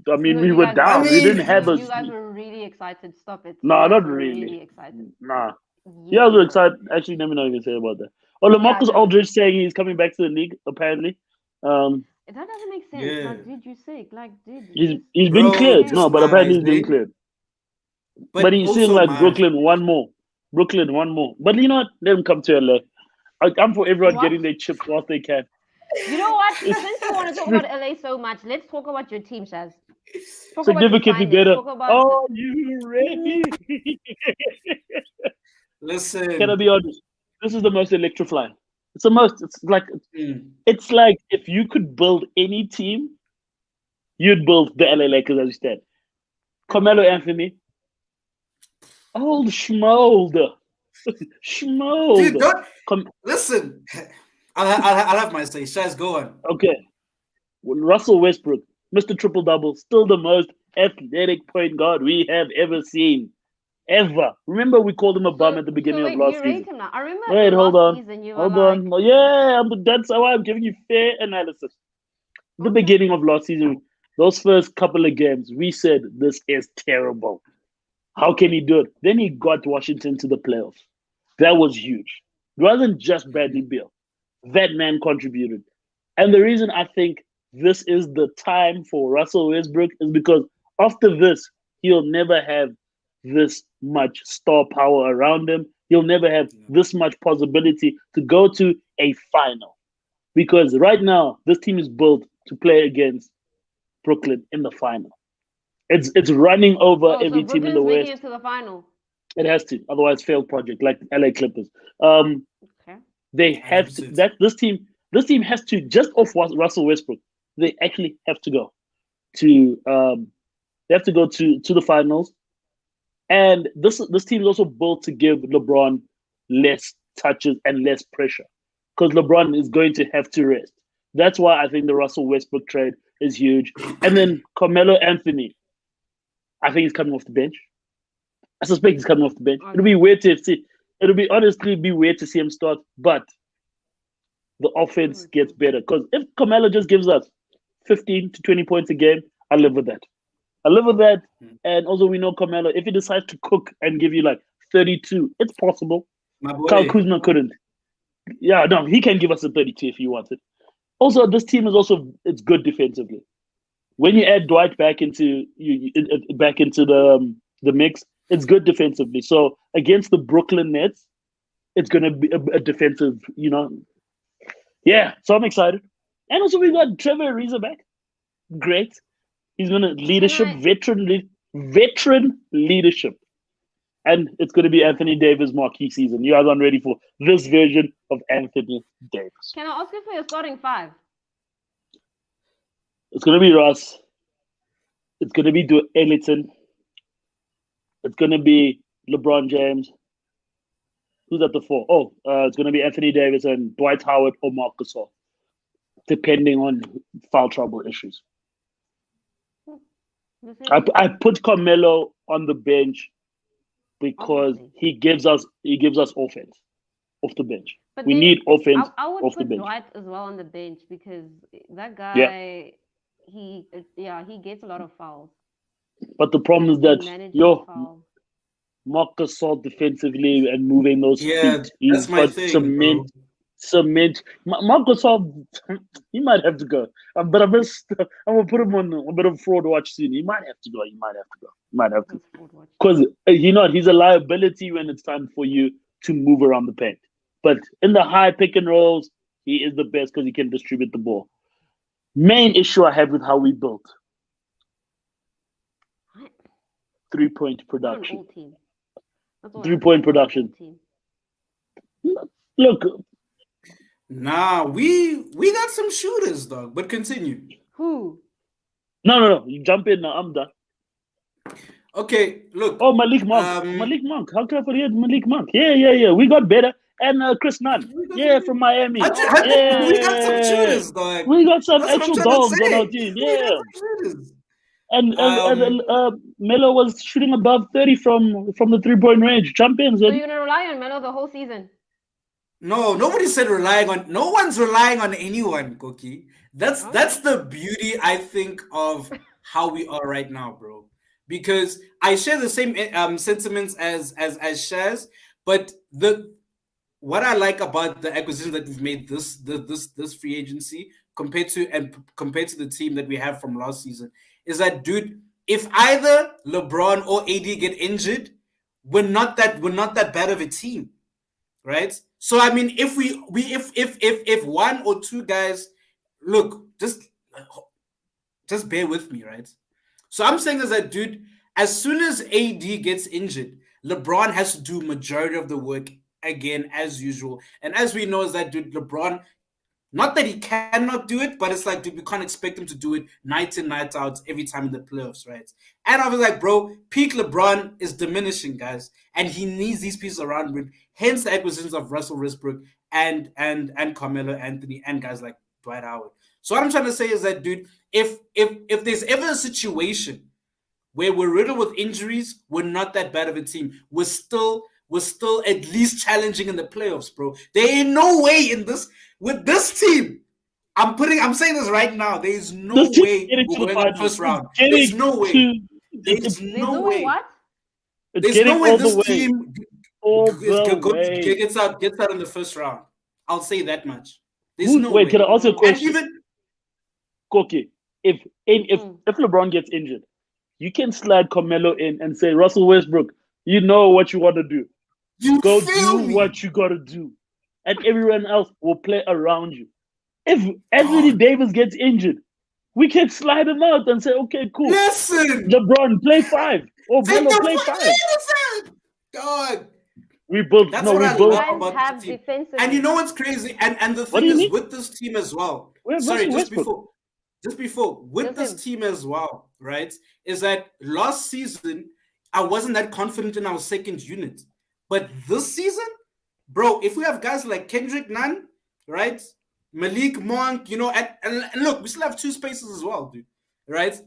Speaker 3: I mean,
Speaker 1: no,
Speaker 3: we
Speaker 1: you
Speaker 3: were
Speaker 1: guys
Speaker 2: I
Speaker 3: down.
Speaker 1: were.
Speaker 3: We didn't
Speaker 2: mean,
Speaker 3: have a.
Speaker 1: You guys were really excited. Stop it. You
Speaker 3: No,
Speaker 1: guys
Speaker 3: not
Speaker 1: were
Speaker 3: really.
Speaker 1: really excited.
Speaker 3: Nah. You
Speaker 1: Yes,
Speaker 3: guys
Speaker 1: you
Speaker 3: were
Speaker 1: were.
Speaker 3: excited. Actually, let me know what you can say about that. Oh,
Speaker 1: Yeah,
Speaker 3: Lamarcus
Speaker 1: no,
Speaker 3: Aldridge saying he's coming back to the league. Apparently, um,
Speaker 1: that doesn't make sense.
Speaker 2: yeah,
Speaker 1: Like, dude, you sick. Like, dude,
Speaker 3: he's
Speaker 1: just
Speaker 3: he's been
Speaker 2: bro,
Speaker 3: cleared.
Speaker 2: just
Speaker 3: No,
Speaker 1: okay.
Speaker 3: but apparently
Speaker 2: nice,
Speaker 3: he's been
Speaker 2: eh?
Speaker 3: cleared. But
Speaker 2: But
Speaker 3: he's saying
Speaker 2: also,
Speaker 3: like
Speaker 2: man,
Speaker 3: Brooklyn, one more. Brooklyn, one more. But you know what? Let him come to LA. I'm for everyone
Speaker 1: What?
Speaker 3: getting their chips whilst they can.
Speaker 1: You know what?
Speaker 3: It's
Speaker 1: Since you want to talk about LA so much, let's talk about your team, Shaz. Talk about your
Speaker 3: significantly
Speaker 1: signings.
Speaker 3: better.
Speaker 1: Talk about
Speaker 3: Are you ready? Can I
Speaker 2: listen,
Speaker 3: be honest? This is the most electrifying. It's the most. It's like
Speaker 2: mm,
Speaker 3: it's like if you could build any team, you'd build the LA Lakers as you said. Carmelo Anthony, old schmold,
Speaker 2: dude,
Speaker 3: schmold.
Speaker 2: don't listen. I'll have my say. Shaz, go on.
Speaker 3: Okay, Russell Westbrook, Mr. Triple Double, still the most athletic point guard we have ever seen. Ever. Remember, we called him a bum at the
Speaker 1: so
Speaker 3: beginning of
Speaker 1: wait,
Speaker 3: last
Speaker 1: you rate
Speaker 3: season.
Speaker 1: him now. I remember
Speaker 3: Wait, hold
Speaker 1: last
Speaker 3: on.
Speaker 1: season you were
Speaker 3: Hold
Speaker 1: like,
Speaker 3: on. Oh, yeah, that's how I'm giving you fair analysis. The
Speaker 1: okay,
Speaker 3: beginning of last season, those first couple of games, we said this is terrible. How can he do it? Then he got Washington to the playoffs. That was huge. It wasn't just Bradley Beal. That man contributed. And the reason I think this is the time for Russell Westbrook is because after this, he'll never have this much star power around him. He'll never have this much possibility to go to a final. Because right now, this team is built to play against Brooklyn in the final. It's running over
Speaker 1: oh, so
Speaker 3: every team in the
Speaker 1: Brooklyn's making
Speaker 3: West.
Speaker 1: it to the final.
Speaker 3: It has to, otherwise failed project like LA Clippers. Um,
Speaker 1: Okay.
Speaker 3: they have to
Speaker 2: 100%.
Speaker 3: that this team has to just off Russell Westbrook. They actually have to go to they have to go to the finals. And this team is also built to give LeBron less touches and less pressure because LeBron is going to have to rest. That's why I think the Russell Westbrook trade is huge. And then Carmelo Anthony, I think he's coming off the bench. I suspect he's coming off the bench. It'll
Speaker 1: Okay.
Speaker 3: be weird to see. It'll be honestly be weird to see him start, but the offense
Speaker 1: True,
Speaker 3: gets
Speaker 1: true.
Speaker 3: better. Because if Carmelo just gives us 15 to 20 points a game, I live with that. I live with that. And also, we know Carmelo, if he decides to cook and give you like 32, it's possible.
Speaker 2: My
Speaker 3: Kyle
Speaker 2: boy.
Speaker 3: Kuzma couldn't. Yeah, no, he can give us a 32 if he wants it. Also, this team is also it's good defensively. When you add Dwight back into back into the mix, it's good defensively. So against the Brooklyn Nets, it's going to be a defensive, Yeah, so I'm excited. And also we got Trevor Ariza back. Great. He's going to
Speaker 1: Can
Speaker 3: leadership,
Speaker 1: I?
Speaker 3: veteran leadership. And it's going to be Anthony Davis marquee season. You guys aren't ready for this version of Anthony Davis.
Speaker 1: Can I ask you for your starting five?
Speaker 3: It's going to be Russ. It's going to be Ellington. It's going to be LeBron James. Who's at the four? Oh, it's going to be Anthony Davis and Dwight Howard or Marc Gasol, depending on foul trouble issues.
Speaker 1: This
Speaker 3: I put Carmelo on the bench because
Speaker 1: obviously.
Speaker 3: he gives us offense off the bench.
Speaker 1: But
Speaker 3: We
Speaker 1: then
Speaker 3: need offense
Speaker 1: I would
Speaker 3: off the
Speaker 1: put
Speaker 3: bench.
Speaker 1: Dwight as well on the bench because that
Speaker 3: Yeah,
Speaker 1: guy, he gets a lot of fouls.
Speaker 3: but the problem is
Speaker 1: He
Speaker 3: that
Speaker 1: manages fouls.
Speaker 3: Marc Gasol defensively and moving those
Speaker 2: Yeah,
Speaker 3: feet, he's
Speaker 2: that's my
Speaker 3: got
Speaker 2: thing, bro.
Speaker 3: cement. Marc Gasol, he might have to go. But I'm gonna put him on a bit of fraud watch soon. He might have to go. He might have to go. He might have to.
Speaker 1: That's forward watch.
Speaker 3: Because he's a liability when it's time for you to move around the paint. But in the high pick and rolls, he is the best because he can distribute the ball. Main issue I have with how we built
Speaker 1: Right.
Speaker 3: 3-point
Speaker 1: We're an
Speaker 3: production.
Speaker 1: old team. That's all I
Speaker 3: 3-point
Speaker 1: think. We're an
Speaker 3: production.
Speaker 1: old team.
Speaker 3: Look,
Speaker 2: Nah, we got some shooters, dog. But continue.
Speaker 1: Who?
Speaker 3: no. You jump in now. I'm done.
Speaker 2: Okay, look.
Speaker 3: Oh, Malik Monk. Malik Monk. How can I forget Malik Monk? Yeah. We got better. And Chris Nunn. Yeah, from Miami.
Speaker 2: We got some
Speaker 3: Yeah.
Speaker 2: shooters, dog.
Speaker 3: We got some
Speaker 2: That's what I'm
Speaker 3: actual
Speaker 2: trying to
Speaker 3: dogs on our
Speaker 2: say.
Speaker 3: team.
Speaker 2: We got
Speaker 3: Yeah.
Speaker 2: some shooters.
Speaker 3: And
Speaker 2: Um,
Speaker 3: Melo was shooting above 30 from the 3-point range. Champions,
Speaker 1: So
Speaker 3: and
Speaker 1: you're gonna rely on Melo the whole season?
Speaker 2: no, nobody said relying on. No one's relying on anyone, Cookie. That's
Speaker 1: Okay.
Speaker 2: the beauty, I think, of how we are right now, bro. Because I share the same sentiments as Shaz, but the what I like about the acquisition that we've made this free agency compared to the team that we have from last season is that, dude, if either LeBron or AD get injured, we're not that bad of a team, right? So I mean, if we if one or two guys, look, just bear with me, right? So I'm saying is that, dude, as soon as AD gets injured, LeBron has to do majority of the work again as usual. And as we know, is that, dude, LeBron, not that he cannot do it, but it's like, dude, we can't expect him to do it night in, night out every time in the playoffs, right? And I was like, bro, peak LeBron is diminishing, guys, and he needs these pieces around him. Hence the acquisitions of Russell Westbrook and Carmelo Anthony and guys like Dwight Howard. So what I'm trying to say is that, dude, if there's ever a situation where we're riddled with injuries, we're not that bad of a team. We're still at least challenging in the playoffs, bro. There ain't no way in this with this team. I'm saying this right now. There is
Speaker 3: this
Speaker 2: no
Speaker 3: team is
Speaker 2: way
Speaker 3: getting
Speaker 2: we're
Speaker 3: to the
Speaker 2: going out
Speaker 3: finals.
Speaker 2: first round.
Speaker 3: It's
Speaker 2: There's
Speaker 3: getting
Speaker 2: no way.
Speaker 3: to
Speaker 2: There's
Speaker 1: They're
Speaker 2: no
Speaker 1: doing
Speaker 2: way.
Speaker 1: what?
Speaker 3: it's
Speaker 2: There's
Speaker 3: getting
Speaker 2: no way
Speaker 3: all the
Speaker 2: this
Speaker 3: way.
Speaker 2: team
Speaker 3: All the way.
Speaker 2: gets out in the first round. I'll say that much. There's no
Speaker 3: Wait, can I
Speaker 2: way.
Speaker 3: ask you a
Speaker 1: Mm.
Speaker 2: And
Speaker 3: question?
Speaker 2: even
Speaker 3: Koki, if LeBron gets injured, you can slide Carmelo in and say, Russell Westbrook, you know what you want to do.
Speaker 2: you
Speaker 3: Go
Speaker 2: feel
Speaker 3: do
Speaker 2: me,
Speaker 3: what you gotta do. And everyone else will play around you. If Anthony
Speaker 2: dog.
Speaker 3: Davis gets injured, we can slide him out and say, okay, cool.
Speaker 2: Listen,
Speaker 3: LeBron, play 5. Or
Speaker 2: take
Speaker 3: Melo,
Speaker 2: the
Speaker 3: play 5.
Speaker 2: listen, dog.
Speaker 3: We both,
Speaker 2: That's
Speaker 3: no,
Speaker 2: what
Speaker 3: we
Speaker 2: I
Speaker 1: What do you
Speaker 3: both.
Speaker 2: love
Speaker 1: guys
Speaker 2: about the
Speaker 1: have
Speaker 2: team. And you
Speaker 1: defensively?
Speaker 2: know what's crazy? And the
Speaker 3: What do
Speaker 2: thing
Speaker 3: you
Speaker 2: is
Speaker 3: mean?
Speaker 2: with this team as well.
Speaker 3: We have
Speaker 2: Sorry,
Speaker 3: Russell Westbrook.
Speaker 2: just before with
Speaker 1: Just
Speaker 2: this
Speaker 1: him.
Speaker 2: team as well, right? Is that last season I wasn't that confident in our second unit, but this season, bro, if we have guys like Kendrick Nunn, right? Malik Monk, and look, we still have two spaces as well, dude. Right?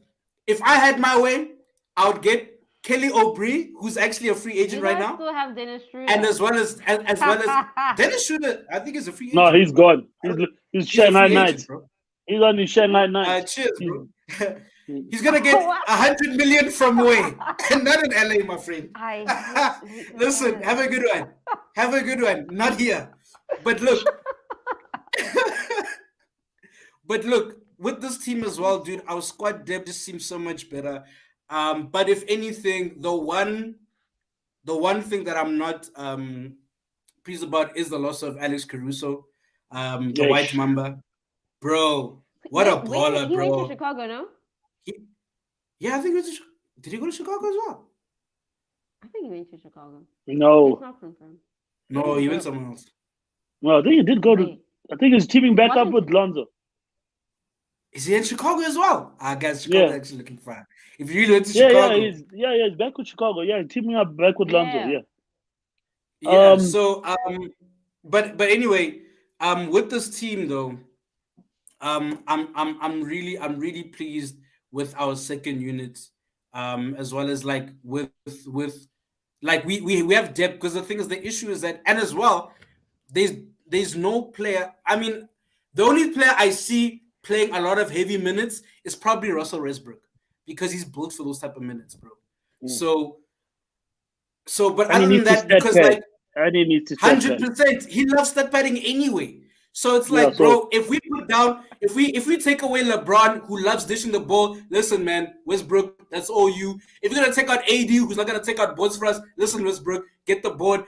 Speaker 2: If I had my way, I would get Kelly Oubre, who's actually a free
Speaker 1: You
Speaker 2: agent right
Speaker 1: guys
Speaker 2: now,
Speaker 1: still have Dennis
Speaker 2: and
Speaker 1: Schroeder.
Speaker 2: as well as Dennis Schroeder, I think is a free
Speaker 3: No,
Speaker 2: agent,
Speaker 3: he's
Speaker 2: bro.
Speaker 3: gone.
Speaker 2: I don't,
Speaker 3: He's
Speaker 2: he's a
Speaker 3: Shanghai
Speaker 2: free agent,
Speaker 3: Knights.
Speaker 2: bro.
Speaker 3: He's on his Shanghai Knights.
Speaker 2: Cheers,
Speaker 3: He's,
Speaker 2: bro. He's gonna get
Speaker 1: What?
Speaker 2: 100 million from way, and not in LA, my friend.
Speaker 1: I hate Lakers
Speaker 2: Listen,
Speaker 1: fans.
Speaker 2: have a good one. Have a good one. Not here, but look, but look, with this team as well, dude, our squad depth just seems so much better. But if anything, the one thing that I'm not pleased about is the loss of Alex Caruso, the White
Speaker 3: Yeesh.
Speaker 2: Mamba, bro. What a
Speaker 1: Wait, when
Speaker 2: baller,
Speaker 1: he went to
Speaker 2: bro.
Speaker 1: Chicago, no?
Speaker 2: He, yeah, I think it was. Did he go to Chicago as well?
Speaker 1: I think he went to Chicago. It's
Speaker 3: No.
Speaker 1: not confirmed.
Speaker 2: No,
Speaker 1: Maybe
Speaker 2: he went
Speaker 1: so.
Speaker 2: somewhere else.
Speaker 3: Well, I think he did go to.
Speaker 1: Wait,
Speaker 3: I think he's teaming back up
Speaker 1: wasn't
Speaker 3: with Lonzo.
Speaker 2: Is he in Chicago as well? I guess Chicago
Speaker 3: Yeah.
Speaker 2: actually looking fine. If you really went to
Speaker 3: Yeah,
Speaker 2: Chicago,
Speaker 3: he's back with Chicago. Yeah, teaming up back with Lonzo.
Speaker 1: yeah.
Speaker 3: Yeah.
Speaker 2: yeah.
Speaker 3: Um,
Speaker 2: So but anyway, with this team though, I'm really pleased with our second unit, as well as like with like we have depth, because the thing is, the issue is that, and as well, there's there's no player. I mean, the only player I see playing a lot of heavy minutes is probably Russell Westbrook, because he's built for those type of minutes, bro.
Speaker 3: Mm.
Speaker 2: But
Speaker 3: and he
Speaker 2: other than
Speaker 3: needs to
Speaker 2: that,
Speaker 3: stat
Speaker 2: because
Speaker 3: pad.
Speaker 2: like
Speaker 3: And he needs to stat pad.
Speaker 2: 100%, he loves stat padding anyway. So it's
Speaker 3: Yeah.
Speaker 2: like,
Speaker 3: So
Speaker 2: bro, if we put down, if we take away LeBron, who loves dishing the ball, listen, man, Westbrook, that's all you. If you're gonna take out AD, who's not gonna take out boards for us, listen, Westbrook, get the board,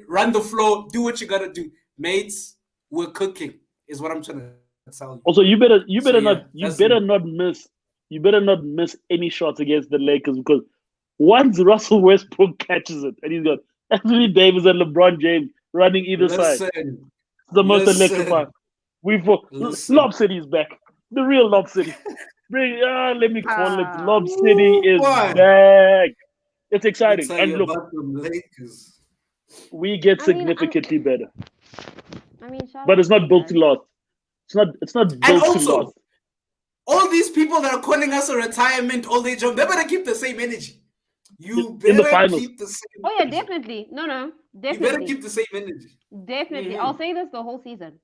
Speaker 2: run the floor, do what you gotta do, mates. We're cooking, is what I'm trying to tell you.
Speaker 3: also you better
Speaker 2: So yeah,
Speaker 3: you better not miss any shots against the Lakers, because once Russell Westbrook catches it and he's got Anthony Davis and LeBron James running either side,
Speaker 2: listen,
Speaker 3: it's the most
Speaker 2: listen,
Speaker 3: electrifying.
Speaker 2: listen.
Speaker 3: Lob City is back. The real Lob City. Let me call it.
Speaker 1: Ah.
Speaker 3: Lob City is
Speaker 2: Boy,
Speaker 3: back. It's
Speaker 2: let me
Speaker 3: exciting.
Speaker 2: tell
Speaker 3: And
Speaker 2: you
Speaker 3: look,
Speaker 2: about the Lakers.
Speaker 3: we get
Speaker 1: I mean,
Speaker 3: significantly better.
Speaker 1: I mean, shout
Speaker 3: But
Speaker 1: out
Speaker 3: it's
Speaker 1: to
Speaker 3: not
Speaker 1: you
Speaker 3: built to
Speaker 1: guys.
Speaker 3: last. It's not
Speaker 2: And
Speaker 3: built to
Speaker 2: also,
Speaker 3: last.
Speaker 2: all these people that are calling us a retirement old age home, they better keep the same energy. You
Speaker 3: in the
Speaker 2: better
Speaker 3: finals.
Speaker 2: keep the same
Speaker 1: Oh yeah,
Speaker 2: energy.
Speaker 1: definitely. No,
Speaker 2: You better
Speaker 1: definitely,
Speaker 2: keep the same energy.
Speaker 1: definitely. I'll say this the whole season.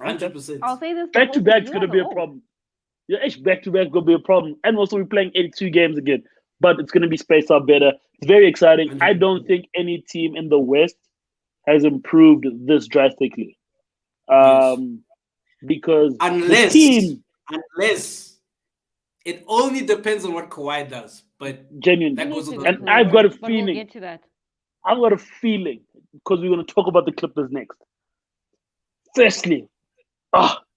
Speaker 3: Okay.
Speaker 2: 100%.
Speaker 1: I'll say this the
Speaker 3: Back
Speaker 1: whole
Speaker 3: to
Speaker 1: season.
Speaker 3: back's
Speaker 1: You
Speaker 3: gonna
Speaker 1: guys
Speaker 3: be
Speaker 1: are
Speaker 3: a
Speaker 1: old.
Speaker 3: problem. Yeah, back to back gonna be a problem. And also we're playing 82 games again. But it's gonna be spaced out better. It's very exciting. I don't
Speaker 2: 100%.
Speaker 3: think any team in the West has improved this drastically.
Speaker 2: Yes.
Speaker 3: Because the
Speaker 2: Unless,
Speaker 3: team
Speaker 2: unless it only depends on what Kawhi does. But
Speaker 1: He
Speaker 3: genuinely,
Speaker 2: that
Speaker 1: needs
Speaker 2: goes
Speaker 1: to
Speaker 2: without
Speaker 3: and
Speaker 2: saying.
Speaker 3: I've got a
Speaker 1: improve, but we'll
Speaker 3: feeling,
Speaker 1: get to that.
Speaker 3: because we're gonna talk about the Clippers next. Firstly,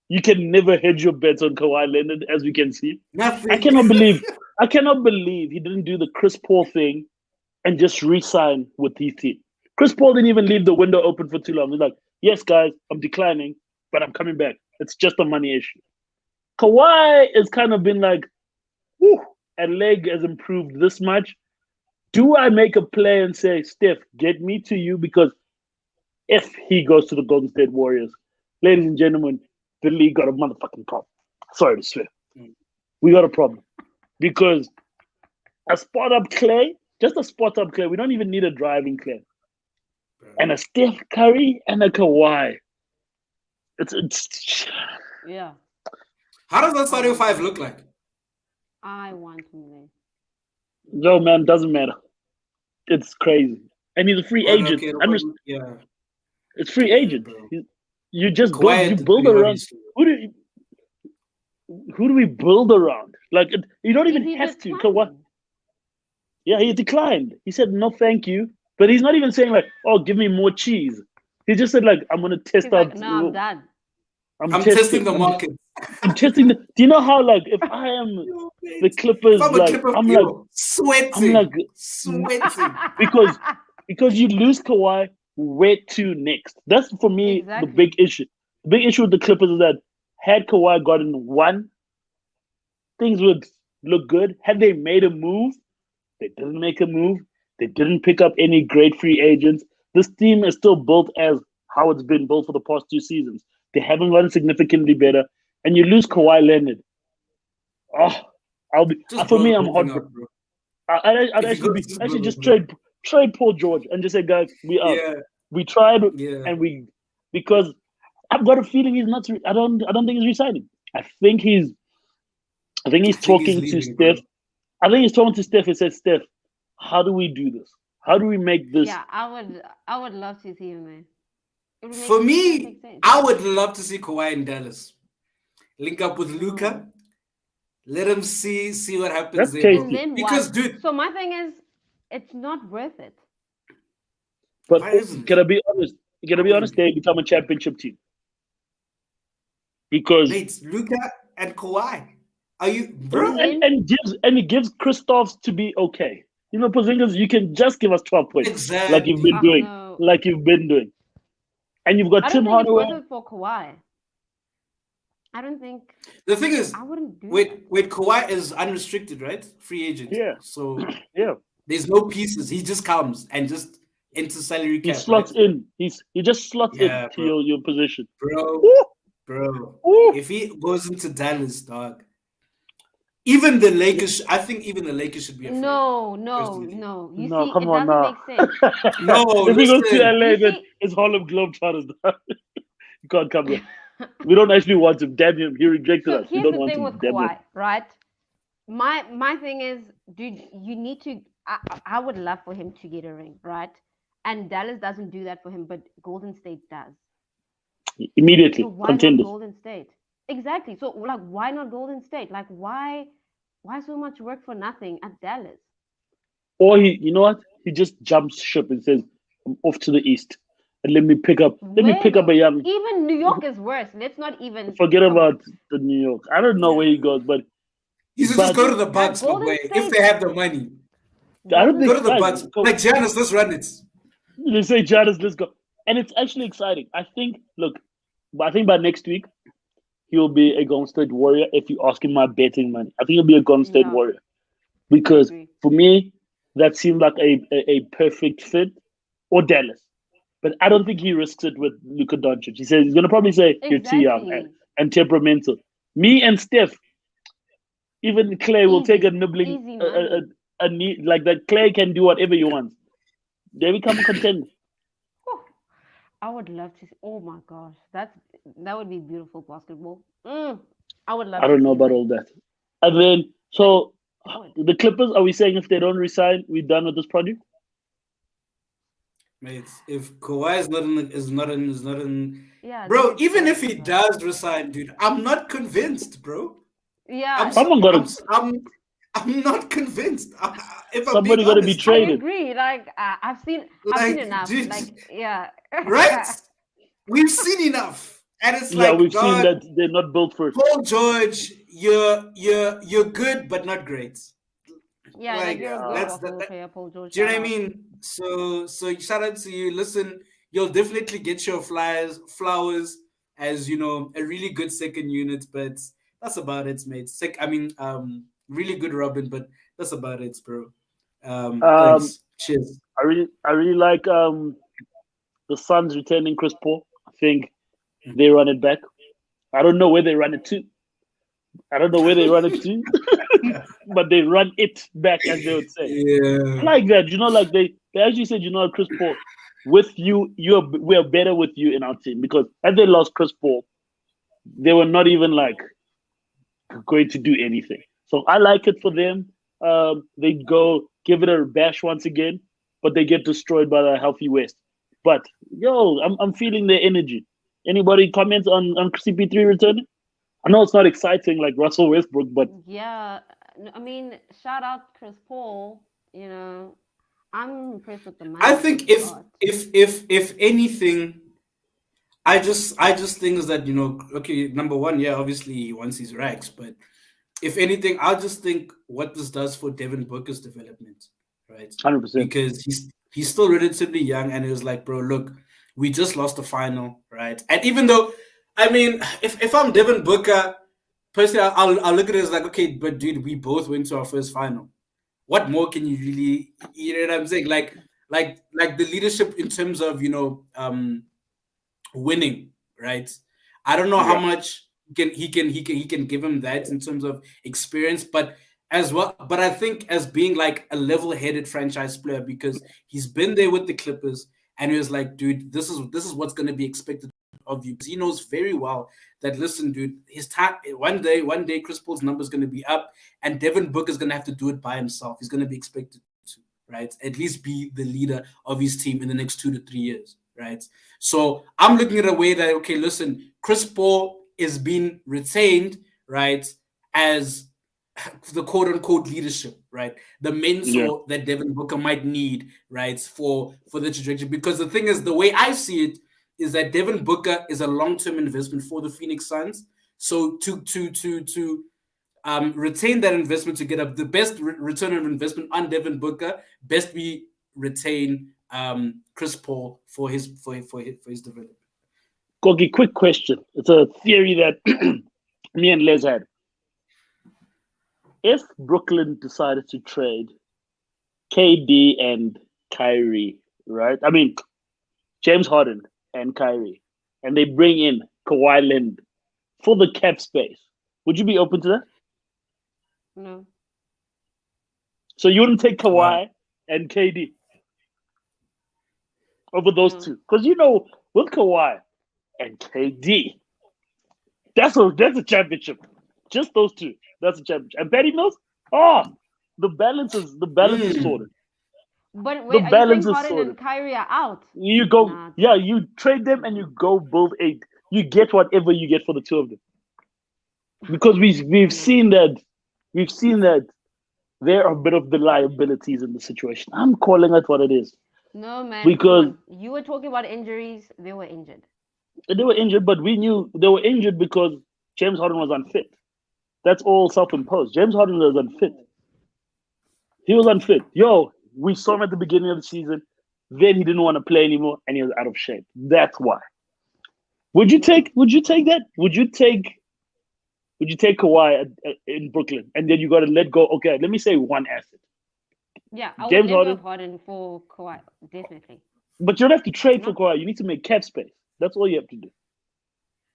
Speaker 3: you can never hedge your bets on Kawhi Leonard, as we can see. I
Speaker 2: Nothing.
Speaker 3: cannot believe I cannot believe he didn't do the Chris Paul thing and just re-sign with his team. Chris Paul didn't even leave the window open for too long. He's like, yes, guys, I'm declining, but I'm coming back. It's just a money issue. Kawhi has kind of been like, whew, a leg has improved this much. Do I make a play and say, Steph, get me to you? Because if he goes to the Golden State Warriors, ladies and gentlemen, the league got a motherfucking problem. Sorry to swear. We got a problem. Because a spot up Clay, just a spot up Clay, we don't even need a driving Clay. And a Steph Curry and a Kawhi. It's
Speaker 1: Yeah,
Speaker 2: How does that starting five look like?
Speaker 1: I want Mule.
Speaker 3: no man, doesn't matter. It's crazy. And he's a free
Speaker 2: Well,
Speaker 3: agent.
Speaker 2: okay, yeah,
Speaker 3: It's free
Speaker 2: yeah,
Speaker 3: agent.
Speaker 2: bro.
Speaker 3: You just
Speaker 2: Kawhi
Speaker 3: you
Speaker 2: at the
Speaker 3: build
Speaker 2: three,
Speaker 3: around
Speaker 2: obviously.
Speaker 3: who do we build around? Like you don't
Speaker 1: Is
Speaker 3: even
Speaker 1: he
Speaker 3: have to. Kawhi,
Speaker 1: declining?
Speaker 3: yeah, he declined. He said no, thank you. But he's not even saying like, oh, give me more cheese. He just said like, I'm gonna test
Speaker 1: He's like,
Speaker 3: out.
Speaker 1: no, I'm done.
Speaker 3: I'm
Speaker 2: I'm testing
Speaker 3: testing.
Speaker 2: the market.
Speaker 3: I'm testing. Do you know how like if I am
Speaker 2: Yo,
Speaker 3: the
Speaker 2: mate. If
Speaker 3: Clippers,
Speaker 2: I'm a
Speaker 3: like
Speaker 2: Clipper,
Speaker 3: I'm like
Speaker 2: yo,
Speaker 3: I'm like
Speaker 2: sweating, sweating.
Speaker 3: because you lose Kawhi, where to next? That's for me the
Speaker 1: Exactly.
Speaker 3: big issue. The big issue with the Clippers is that had Kawhi gotten one, things would look good. Had they made a move, they didn't make a move. They didn't pick up any great free agents. This team is still built as how it's been built for the past 2 seasons. They haven't gotten significantly better. And you lose
Speaker 1: Yeah.
Speaker 3: Kawhi Leonard. Oh, I'll be
Speaker 2: Just
Speaker 3: for
Speaker 2: blow
Speaker 3: me.
Speaker 2: the
Speaker 3: I'm
Speaker 2: whole thing
Speaker 3: heartbroken.
Speaker 2: up, bro.
Speaker 3: I'd
Speaker 2: If you
Speaker 3: actually
Speaker 2: go,
Speaker 3: be
Speaker 2: just blow
Speaker 3: actually
Speaker 2: the
Speaker 3: just
Speaker 2: whole thing.
Speaker 3: trade Paul George and just say, guys, we out.
Speaker 2: Yeah,
Speaker 3: We tried
Speaker 2: yeah.
Speaker 3: and we because I've got a feeling he's not. I don't think he's resigning. I think
Speaker 2: I
Speaker 3: he's
Speaker 2: think he's
Speaker 3: talking to
Speaker 2: leaving, bro.
Speaker 3: Steph. I think he's talking to Steph and said, Steph, how do we do this? How do we make this?
Speaker 1: Yeah, I would love to see him there. It would
Speaker 2: For
Speaker 1: make
Speaker 2: me,
Speaker 1: perfect sense.
Speaker 2: I would love to see Kawhi in Dallas. Link up with Luca.
Speaker 1: No.
Speaker 2: Let him see what happens
Speaker 3: That's
Speaker 2: there, bro.
Speaker 1: And
Speaker 3: tasty.
Speaker 1: then what?
Speaker 2: Because, dude,
Speaker 1: So my thing is, it's not worth it.
Speaker 3: But
Speaker 2: why isn't it?
Speaker 3: can I be honest? Can I
Speaker 2: Why
Speaker 3: be
Speaker 2: wouldn't
Speaker 3: honest?
Speaker 2: it be?
Speaker 3: They become a championship team because
Speaker 2: Mate, Luca and Kawhi. Are you,
Speaker 1: And
Speaker 2: bro?
Speaker 1: then
Speaker 3: and it gives Kristaps to be okay. You know, Porzingis, you can just give us 12 points like you've been
Speaker 2: Exactly.
Speaker 3: doing,
Speaker 1: no,
Speaker 3: and you've got
Speaker 1: I don't
Speaker 3: Tim
Speaker 1: think it's worth
Speaker 3: Hardaway.
Speaker 1: it for Kawhi. I don't think
Speaker 2: The thing is,
Speaker 1: I wouldn't do that.
Speaker 2: wait, Kawhi is unrestricted, right? Free agent.
Speaker 3: Yeah,
Speaker 2: So
Speaker 3: yeah.
Speaker 2: there's no pieces. He just comes and just enters salary
Speaker 3: He
Speaker 2: cap, right?
Speaker 3: slots in. He just slots in
Speaker 2: Yeah,
Speaker 3: to
Speaker 2: bro.
Speaker 3: your position.
Speaker 2: Bro,
Speaker 3: Woo,
Speaker 2: bro.
Speaker 3: woo.
Speaker 2: If he goes into Dallas, dog, even the Lakers, I think even the Lakers should be afraid,
Speaker 1: No, no,
Speaker 2: personally.
Speaker 1: no. You
Speaker 3: No,
Speaker 1: see,
Speaker 3: come
Speaker 1: it
Speaker 3: on
Speaker 1: doesn't
Speaker 3: now.
Speaker 1: make sense.
Speaker 2: No,
Speaker 3: If he goes to
Speaker 2: listen.
Speaker 3: LA,
Speaker 1: You
Speaker 3: then
Speaker 1: see,
Speaker 3: it's Harlem Globetrotters. You can't come here. We don't actually want him. Damn him. He rejected
Speaker 1: so
Speaker 3: us. We
Speaker 1: here's
Speaker 3: don't
Speaker 1: the
Speaker 3: want
Speaker 1: thing
Speaker 3: him.
Speaker 1: with
Speaker 3: Damn him.
Speaker 1: Kawhi, right? My thing is, dude, you need to. I would love for him to get a ring, right? And Dallas doesn't do that for him, but Golden State does. So
Speaker 3: Immediately.
Speaker 1: why not
Speaker 3: Contenders.
Speaker 1: Golden State? Exactly. So like, why not Golden State? Like, why so much work for nothing at Dallas?
Speaker 3: Or you know what? He just jumps ship and says, I'm off to the east. And let me
Speaker 1: Where
Speaker 3: pick up a
Speaker 1: though?
Speaker 3: young,
Speaker 1: Even New York is worse. Let's not even
Speaker 3: forget
Speaker 1: come on.
Speaker 3: about the New York. I don't know where he
Speaker 2: Yeah.
Speaker 3: goes,
Speaker 2: He should just
Speaker 3: but
Speaker 2: go to
Speaker 1: Dude,
Speaker 2: the
Speaker 1: like
Speaker 2: Bucks, my
Speaker 1: Golden
Speaker 2: boy, if
Speaker 1: State,
Speaker 2: they have the money.
Speaker 3: I don't
Speaker 1: Golden
Speaker 2: Go
Speaker 3: think
Speaker 2: to the
Speaker 3: guys,
Speaker 2: Bucks. Like, Giannis, let's run it.
Speaker 3: they say Giannis, let's go. And it's actually exciting. I think by next week he'll be a Golden State Warrior if you ask him my betting money. I think he'll be a Golden State
Speaker 1: Yeah,
Speaker 3: Warrior.
Speaker 1: I
Speaker 3: Because
Speaker 1: agree.
Speaker 3: for me, that seemed like a perfect fit, or Dallas. But I don't think he risks it with Luka Doncic. He says he's gonna probably say you're too young
Speaker 1: Exactly.
Speaker 3: and temperamental. Me and Steph, Even Clay will take a
Speaker 1: Easy,
Speaker 3: nibbling,
Speaker 1: easy money.
Speaker 3: a knee like that. Clay can do whatever he wants. They become a contender.
Speaker 1: Whew. I would love to see. Oh my gosh, that would be beautiful basketball. I would love
Speaker 3: I
Speaker 1: to
Speaker 3: don't know
Speaker 1: see
Speaker 3: about
Speaker 1: that.
Speaker 3: all that. And then,
Speaker 1: Like
Speaker 3: so
Speaker 1: it would.
Speaker 3: the Clippers, are we saying if they don't resign, we're done with this project?
Speaker 2: Mate, if Kawhi is not in,
Speaker 1: Yeah, then
Speaker 2: bro.
Speaker 1: it's
Speaker 2: Even
Speaker 1: done
Speaker 2: if
Speaker 1: with
Speaker 2: he
Speaker 1: them.
Speaker 2: does resign, dude, I'm not convinced, bro. I'm
Speaker 1: Yeah,
Speaker 2: so
Speaker 3: Someone got
Speaker 2: I'm
Speaker 3: to,
Speaker 2: s- I'm not convinced. If I'm being
Speaker 3: somebody got to be
Speaker 2: honest,
Speaker 1: I
Speaker 2: bro.
Speaker 3: traded.
Speaker 1: agree. Like I've seen
Speaker 2: Like,
Speaker 1: enough.
Speaker 2: dude,
Speaker 1: Like yeah.
Speaker 2: right? We've seen enough, and it's
Speaker 3: Yeah,
Speaker 2: like,
Speaker 3: we've seen
Speaker 2: dog,
Speaker 3: that they're not built for it.
Speaker 2: Paul George, you're good, but not great.
Speaker 1: Yeah, like
Speaker 2: Like
Speaker 1: you're a good
Speaker 3: Yeah,
Speaker 2: that's.
Speaker 1: basketball player, Paul George.
Speaker 2: Do you know
Speaker 1: Shout
Speaker 2: what I
Speaker 1: out.
Speaker 2: mean? So shout out to you. Listen, you'll definitely get your flowers as a really good second unit, but that's about it, mate. Really good Robin, but that's about it, bro.
Speaker 3: um,
Speaker 2: Thanks. Cheers.
Speaker 3: I really like the Suns retaining Chris Paul. I think they run it back. I don't know where they run it to. I don't know where they run it to, but they run it back, as they would say. I
Speaker 2: Yeah.
Speaker 3: like that. Like they actually said, Chris Paul, with you, we are better with you in our team because had they lost Chris Paul, they were not even like going to do anything. So I like it for them. They go give it a bash once again, but they get destroyed by the healthy West. But I'm feeling their energy. Anybody comments on CP3 returning? I know it's not exciting like Russell Westbrook, but
Speaker 1: Yeah, I mean, shout out Chris Paul. You know, I'm impressed with the
Speaker 2: I
Speaker 1: money that
Speaker 2: think
Speaker 1: he got.
Speaker 2: if anything, I just think is that okay, number one, yeah, obviously he wants his racks, but if anything, I just think what this does for Devin Booker's development, right?
Speaker 3: 100%.
Speaker 2: Because he's still relatively young, and it was like, bro, look, we just lost the final, right? And even though, I mean, if I'm Devin Booker, personally, I'll look at it as like, okay, but dude, we both went to our first final. What more can you really, you know what I'm saying? Like the leadership in terms of winning, right? I don't know how
Speaker 3: Yeah,
Speaker 2: much he can give him that in terms of experience, but as well, but I think as being like a level-headed franchise player because he's been there with the Clippers and he was like, dude, this is what's going to be expected of you because he knows very well that listen, dude, his time one day Chris Paul's number is going to be up and Devin Booker is going to have to do it by himself. He's going to be expected to, right, at least be the leader of his team in the next 2 to 3 years, right? So I'm looking at a way that, okay, listen, Chris Paul is being retained, right, as the quote unquote leadership, right? The
Speaker 3: yeah,
Speaker 2: mentor that Devin Booker might need, right, for the trajectory. Because the thing is, the way I see it is that Devin Booker is a long-term investment for the Phoenix Suns. So to retain that investment to get up the best return on investment on Devin Booker, best we retain Chris Paul for his development.
Speaker 3: Gogi, quick question. It's a theory that me and Les had. If Brooklyn decided to trade KD and Kyrie, right? I mean, James Harden and Kyrie, and they bring in Kawhi Leonard for the cap space, would you be open to that?
Speaker 1: No,
Speaker 3: So you wouldn't take
Speaker 2: Wow.
Speaker 3: Kawhi and KD over those
Speaker 1: no.
Speaker 3: two? Because with Kawhi and KD, that's a championship. Just those two. That's a championship. And Patty Mills, oh, the balance is
Speaker 2: Mm.
Speaker 3: sorted.
Speaker 1: But
Speaker 3: The
Speaker 1: wait, are you saying
Speaker 3: balance is
Speaker 1: Harden
Speaker 3: sorted.
Speaker 1: and Kyrie are out?
Speaker 3: You go,
Speaker 1: Nah,
Speaker 3: yeah, you trade them and you go build a. You get whatever you get for the two of them because we've
Speaker 1: no, no, no.
Speaker 3: seen that we've seen that there are a bit of the liabilities in the situation. I'm calling it what it is
Speaker 1: No, man, come
Speaker 3: because
Speaker 1: on. You were talking about injuries. They were injured.
Speaker 3: they were injured, but we knew they were injured because James Harden was unfit. That's all self-imposed. James Harden was unfit. He was unfit. We saw him at the beginning of the season. Then he didn't want to play anymore, and he was out of shape. That's why. Would you
Speaker 1: Yeah.
Speaker 3: take? Would you take that? Would you take Kawhi in Brooklyn, and then you got to let go? Okay, let me say one asset,
Speaker 1: Yeah, I would
Speaker 3: James
Speaker 1: let go
Speaker 3: Harden.
Speaker 1: of Harden for Kawhi, definitely.
Speaker 3: But you don't have to trade for
Speaker 1: Not,
Speaker 3: Kawhi. You need to make cap space. That's all you have to do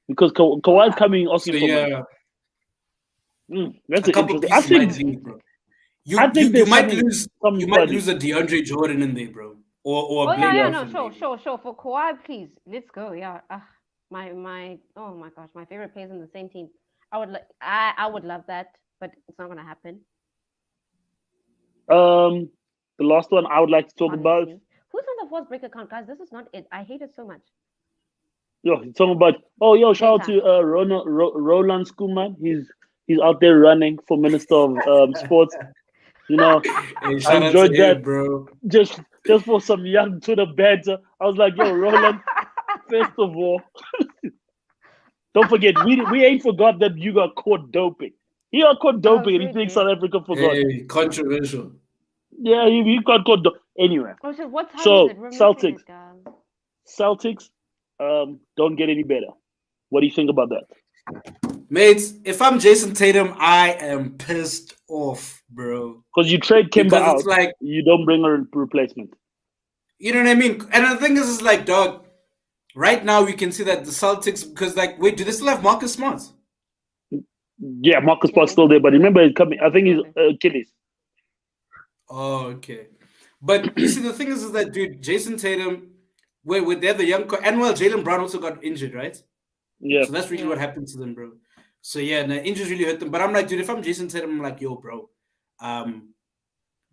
Speaker 3: because
Speaker 1: oh
Speaker 3: Kawhi's
Speaker 1: yeah.
Speaker 3: coming
Speaker 2: So
Speaker 3: asking for money.
Speaker 2: yeah,
Speaker 3: That's
Speaker 2: A
Speaker 3: an
Speaker 2: couple
Speaker 3: interesting. I
Speaker 2: pieces might
Speaker 3: think
Speaker 2: leave, bro.
Speaker 3: I think
Speaker 2: You
Speaker 3: there's
Speaker 2: might
Speaker 3: something
Speaker 2: lose
Speaker 3: funny.
Speaker 2: a DeAndre Jordan in there, bro, or
Speaker 1: Oh
Speaker 2: a
Speaker 1: yeah,
Speaker 2: Blake
Speaker 1: yeah,
Speaker 3: Yeah.
Speaker 1: no,
Speaker 2: Griffin
Speaker 1: sure,
Speaker 2: maybe.
Speaker 1: sure, sure. For Kawhi, please, let's go. Yeah. Oh my gosh, my favorite players in the same team. I would love that, but it's not gonna happen,
Speaker 3: Um, the last one I would like to talk about.
Speaker 1: honestly. Who's on the Fastbreak account, guys? This is not it. I hate it so much.
Speaker 3: Yo, he's talking about. Oh, yo, shout out
Speaker 1: Daytime.
Speaker 3: to Roland Schoolman. He's out there running for Minister of Sports. You know,
Speaker 2: Hey,
Speaker 3: I
Speaker 2: shout out to
Speaker 3: enjoyed that
Speaker 2: him, bro.
Speaker 3: just for some young Twitter banter. I was like, yo, Roland. First of all, don't forget we ain't forgot that you got caught doping. He got caught
Speaker 1: Oh,
Speaker 3: doping, and he
Speaker 1: sweet
Speaker 3: thinks South
Speaker 1: dreams.
Speaker 3: Africa forgot.
Speaker 2: Hey, controversial.
Speaker 3: Yeah, he got caught. Anyway,
Speaker 1: Oh shit, what time is
Speaker 3: so
Speaker 1: it? We're missing
Speaker 3: Celtics,
Speaker 1: it, guys.
Speaker 3: Celtics, don't get any better. What do you think about that?
Speaker 2: Mates, if I'm Jason Tatum, I am pissed off, bro.
Speaker 3: Because you trade Kimber
Speaker 2: Because it's
Speaker 3: out,
Speaker 2: like,
Speaker 3: you don't bring a replacement.
Speaker 2: you know what I mean? And the thing is like, dog, right now we can see that the Celtics, because like, wait, do they still have Marcus Smart?
Speaker 3: Yeah, Marcus
Speaker 1: Yeah,
Speaker 3: Smart's still there, but remember he's coming. I think he's
Speaker 1: still there.
Speaker 3: Achilles.
Speaker 2: Oh, okay. But you see, the thing is that, dude, Jason Tatum, wait, they're the young, and well, Jalen Brown also got injured, right?
Speaker 3: Yeah,
Speaker 2: So that's really what
Speaker 1: Yeah.
Speaker 2: happened to them, bro. So yeah, the injuries really hurt them. But I'm like, dude, if I'm Jason Tatum, I'm like, yo, bro,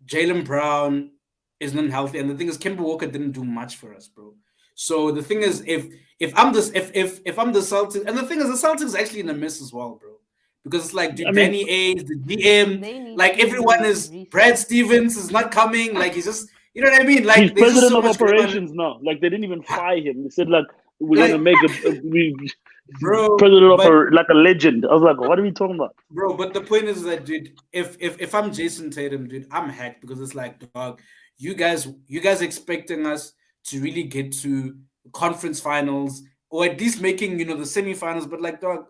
Speaker 2: Jalen Brown isn't healthy, and the thing is, Kemba Walker didn't do much for us, bro. So the thing is, if I'm this, if I'm the Celtics, and the thing is, the Celtics is actually in a mess as well, bro, because it's like,
Speaker 3: I
Speaker 2: dude,
Speaker 3: mean,
Speaker 2: Danny Ainge, the DM,
Speaker 1: They need
Speaker 2: like everyone
Speaker 1: to
Speaker 2: is. Brad
Speaker 1: reset.
Speaker 2: Stevens is not coming. Like he's just, you know what I mean?
Speaker 3: he's
Speaker 2: Like there's just
Speaker 3: president
Speaker 2: so
Speaker 3: of
Speaker 2: much going on.
Speaker 3: operations now. Like they didn't even fire him. They said like we're
Speaker 2: Like,
Speaker 3: gonna make
Speaker 2: bro,
Speaker 3: president of
Speaker 2: but
Speaker 3: like a legend. I was like, what are we talking about?
Speaker 2: bro, but the point is that, dude, if I'm Jason Tatum, dude, I'm hacked because it's like, dog, you guys expecting us to really get to conference finals or at least making, the semifinals, but like, dog,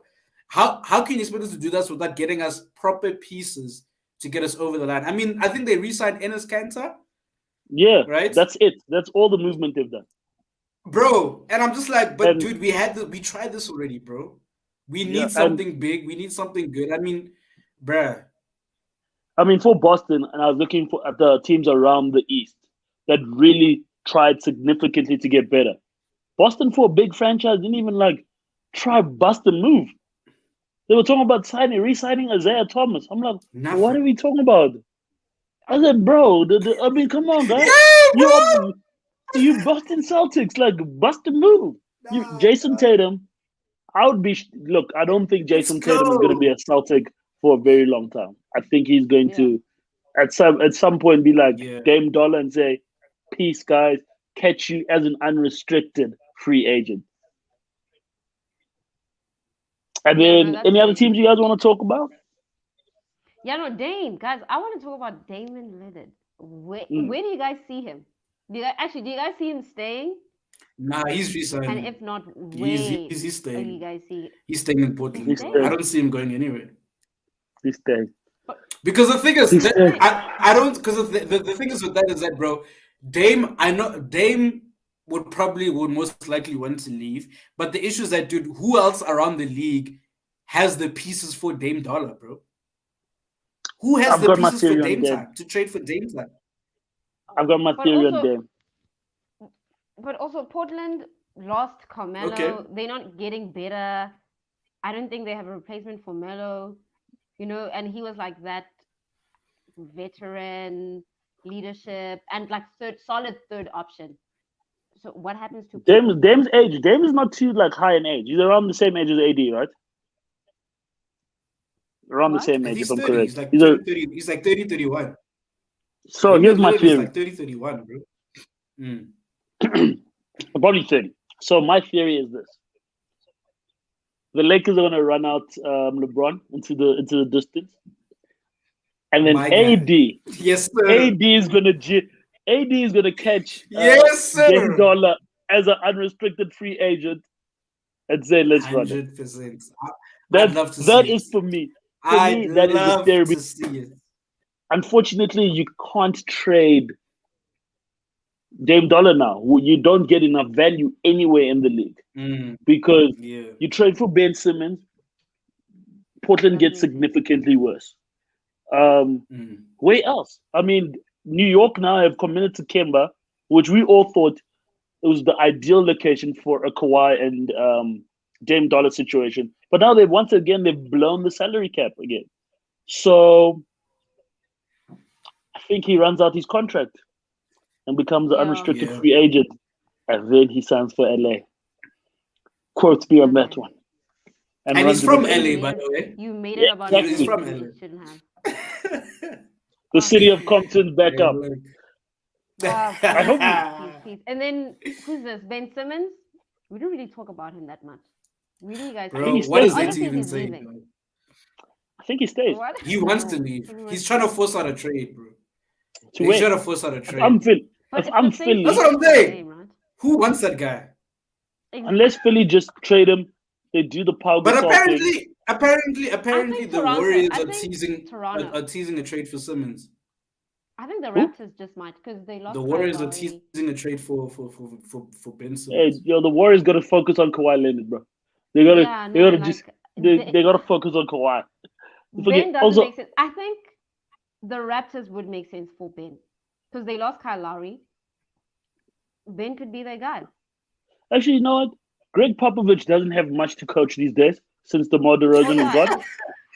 Speaker 2: how can you expect us to do this without getting us proper pieces to get us over the line? I mean, I think they re-signed Enes Kanter,
Speaker 3: Yeah,
Speaker 2: right?
Speaker 3: that's it. That's all the movement they've done.
Speaker 2: Bro, and I'm just like, but
Speaker 3: And
Speaker 2: dude, we tried this already, bro. We
Speaker 3: yeah,
Speaker 2: need
Speaker 3: and
Speaker 2: something big. We need something good. I mean, bruh.
Speaker 3: I mean for Boston, and I was looking for at the teams around the East that really tried significantly to get better. Boston for a big franchise didn't even like try bust a move. They were talking about re-signing Isaiah Thomas. I'm like, what are
Speaker 2: Nothing.
Speaker 3: we talking about? I said, bro, I mean, come on, guys.
Speaker 2: Yeah,
Speaker 3: You
Speaker 2: bro.
Speaker 3: are you Boston Celtics, like bust a move. You
Speaker 2: Nah,
Speaker 3: Jason
Speaker 2: dog.
Speaker 3: Tatum. I would be look. I don't think
Speaker 2: Let's
Speaker 3: Jason Tatum is going to be
Speaker 2: go.
Speaker 3: a Celtic for a very long time. I think he's going
Speaker 1: Yeah.
Speaker 3: to at some point be like
Speaker 2: Yeah.
Speaker 3: Dame Dollar and say, "Peace, guys. Catch you as an unrestricted free agent." And
Speaker 1: Yeah, no,
Speaker 3: then
Speaker 1: that's
Speaker 3: any other
Speaker 1: crazy.
Speaker 3: teams you guys want to talk about?
Speaker 1: Yeah, no, Dame, guys. I want to talk about Damon Lillard.
Speaker 3: Mm.
Speaker 1: Where do you guys see him? Do you guys see him staying?
Speaker 2: Nah, he's
Speaker 1: And
Speaker 2: resigning.
Speaker 1: if not,
Speaker 2: He's
Speaker 1: where
Speaker 2: he's he's
Speaker 1: are you
Speaker 2: staying.
Speaker 1: guys see?
Speaker 2: He's staying in
Speaker 1: Is he
Speaker 2: Portland,
Speaker 3: He's
Speaker 2: bro. I
Speaker 1: staying?
Speaker 3: staying.
Speaker 2: don't see him going anywhere.
Speaker 3: He's staying.
Speaker 1: But
Speaker 2: Because the thing is
Speaker 3: He's
Speaker 2: that
Speaker 3: staying.
Speaker 2: I don't, because the thing is with that is that, bro, Dame, I know Dame would most likely want to leave, but the issue is that, dude, who else around the league has the pieces for Dame Dollar, bro? Who has
Speaker 3: I've
Speaker 2: the
Speaker 3: got my
Speaker 2: pieces for
Speaker 3: theory on
Speaker 2: Dame
Speaker 3: Dame.
Speaker 2: time to trade for Dame time?
Speaker 3: I've got my
Speaker 1: but
Speaker 3: theory on
Speaker 1: also
Speaker 3: Dame.
Speaker 1: but also Portland lost
Speaker 2: Okay.
Speaker 1: Carmelo. They're not getting better. I don't think they have a replacement for Melo. And he was like that veteran leadership and like solid third option. So what happens to Portland?
Speaker 3: Dame's age. Dame is not too like high in age. He's around the same age as AD, right? Around the
Speaker 1: What?
Speaker 3: same
Speaker 2: And
Speaker 3: age, if
Speaker 2: he's
Speaker 3: I'm
Speaker 2: 30.
Speaker 3: correct.
Speaker 2: He's like
Speaker 3: He's a
Speaker 2: 30. He's like 30, 31.
Speaker 3: so
Speaker 2: Damian
Speaker 3: here's my
Speaker 2: Lillard is
Speaker 3: theory.
Speaker 2: like 30, 31, bro. Mm.
Speaker 3: Probably 30. So my theory is this: the Lakers are going to run out LeBron into the distance, and then
Speaker 2: My guy. Yes, sir.
Speaker 3: AD is going to AD is going to catch
Speaker 2: Yes,
Speaker 3: Dame
Speaker 2: sir.
Speaker 3: Dollar as an unrestricted free agent and say, "Let's run it."
Speaker 2: 100%. I'd
Speaker 3: That
Speaker 2: love to see
Speaker 3: that
Speaker 2: it.
Speaker 3: is for me. For
Speaker 2: I'd
Speaker 3: me, that is the
Speaker 2: love
Speaker 3: theory.
Speaker 2: to see it.
Speaker 3: Unfortunately, you can't trade Dame Dollar now. You don't get enough value anywhere in the league
Speaker 2: Mm,
Speaker 3: because
Speaker 2: yeah.
Speaker 3: you trade for Ben Simmons. Portland gets
Speaker 1: Agreed.
Speaker 3: significantly worse. Um,
Speaker 2: Mm.
Speaker 3: where else? I mean, New York now have committed to Kemba, which we all thought it was the ideal location for a Kawhi and Dame Dollar situation. But now they've blown the salary cap again. So I think he runs out his contract and becomes an
Speaker 1: Yeah.
Speaker 3: unrestricted
Speaker 2: Yeah.
Speaker 3: free agent, and then he signs for LA. Quote me on that
Speaker 1: Okay.
Speaker 3: one, and
Speaker 2: And he's
Speaker 3: runs with
Speaker 1: You
Speaker 3: an
Speaker 2: from
Speaker 1: you
Speaker 2: LA,
Speaker 3: agent.
Speaker 2: by
Speaker 1: made
Speaker 2: the
Speaker 1: it.
Speaker 2: way.
Speaker 1: You made it
Speaker 3: Yeah,
Speaker 1: about
Speaker 2: He's
Speaker 1: LA
Speaker 3: exactly.
Speaker 2: from
Speaker 1: when you
Speaker 2: LA.
Speaker 1: shouldn't have.
Speaker 3: The city
Speaker 1: Okay.
Speaker 3: of Compton back
Speaker 2: Yeah,
Speaker 3: up.
Speaker 2: look.
Speaker 3: I
Speaker 1: Peace,
Speaker 3: hope
Speaker 1: peace,
Speaker 3: he.
Speaker 1: peace, peace. And then who's this? Ben Simmons. We don't really talk about him that much. Really, you guys
Speaker 3: I think
Speaker 2: Bro,
Speaker 3: he
Speaker 1: think?
Speaker 2: what
Speaker 3: stays,
Speaker 2: is
Speaker 1: Oh,
Speaker 2: there
Speaker 3: man.
Speaker 1: you
Speaker 2: to
Speaker 1: think
Speaker 2: even
Speaker 1: he's
Speaker 2: say,
Speaker 1: leaving?
Speaker 2: bro?
Speaker 3: I think he stays.
Speaker 1: What?
Speaker 2: He wants to
Speaker 1: No.
Speaker 2: leave.
Speaker 1: Tell me
Speaker 2: He's
Speaker 1: what's
Speaker 2: trying to force out a trade, bro.
Speaker 3: To
Speaker 2: He's
Speaker 3: where?
Speaker 2: trying to force out a
Speaker 3: If I'm
Speaker 2: trade.
Speaker 3: Phil,
Speaker 1: But
Speaker 3: if
Speaker 1: it's
Speaker 3: I'm
Speaker 1: the same
Speaker 2: That's
Speaker 3: Philly,
Speaker 2: what I'm
Speaker 1: style of
Speaker 2: saying.
Speaker 1: game, right?
Speaker 2: Who wants that guy?
Speaker 3: unless Philly just trade him, they do the Pau
Speaker 2: But
Speaker 3: Gasol thing.
Speaker 1: I
Speaker 2: apparently,
Speaker 1: think
Speaker 2: the
Speaker 1: Toronto.
Speaker 2: Warriors
Speaker 1: I
Speaker 2: are
Speaker 1: think
Speaker 2: teasing
Speaker 1: Toronto.
Speaker 2: a trade for Simmons.
Speaker 1: I think the
Speaker 3: Who?
Speaker 1: Raptors just might because they
Speaker 2: The
Speaker 1: lost Kyle
Speaker 2: Warriors are
Speaker 1: Lowry.
Speaker 2: teasing a trade for Ben
Speaker 3: Hey,
Speaker 2: Simmons.
Speaker 3: yo, the Warriors got to focus on Kawhi Leonard, bro.
Speaker 1: Yeah,
Speaker 3: They
Speaker 1: no,
Speaker 3: gotta just,
Speaker 1: like
Speaker 3: they gotta focus on Kawhi. Forget
Speaker 1: Ben doesn't
Speaker 3: also.
Speaker 1: make sense. I think the Raptors would make sense for Ben because they lost Kyle Lowry. Ben could be their guy.
Speaker 3: Actually, you know what? Greg Popovich doesn't have much to coach these days since DeMar
Speaker 1: Oh
Speaker 3: DeRozan is
Speaker 1: yeah.
Speaker 3: gone.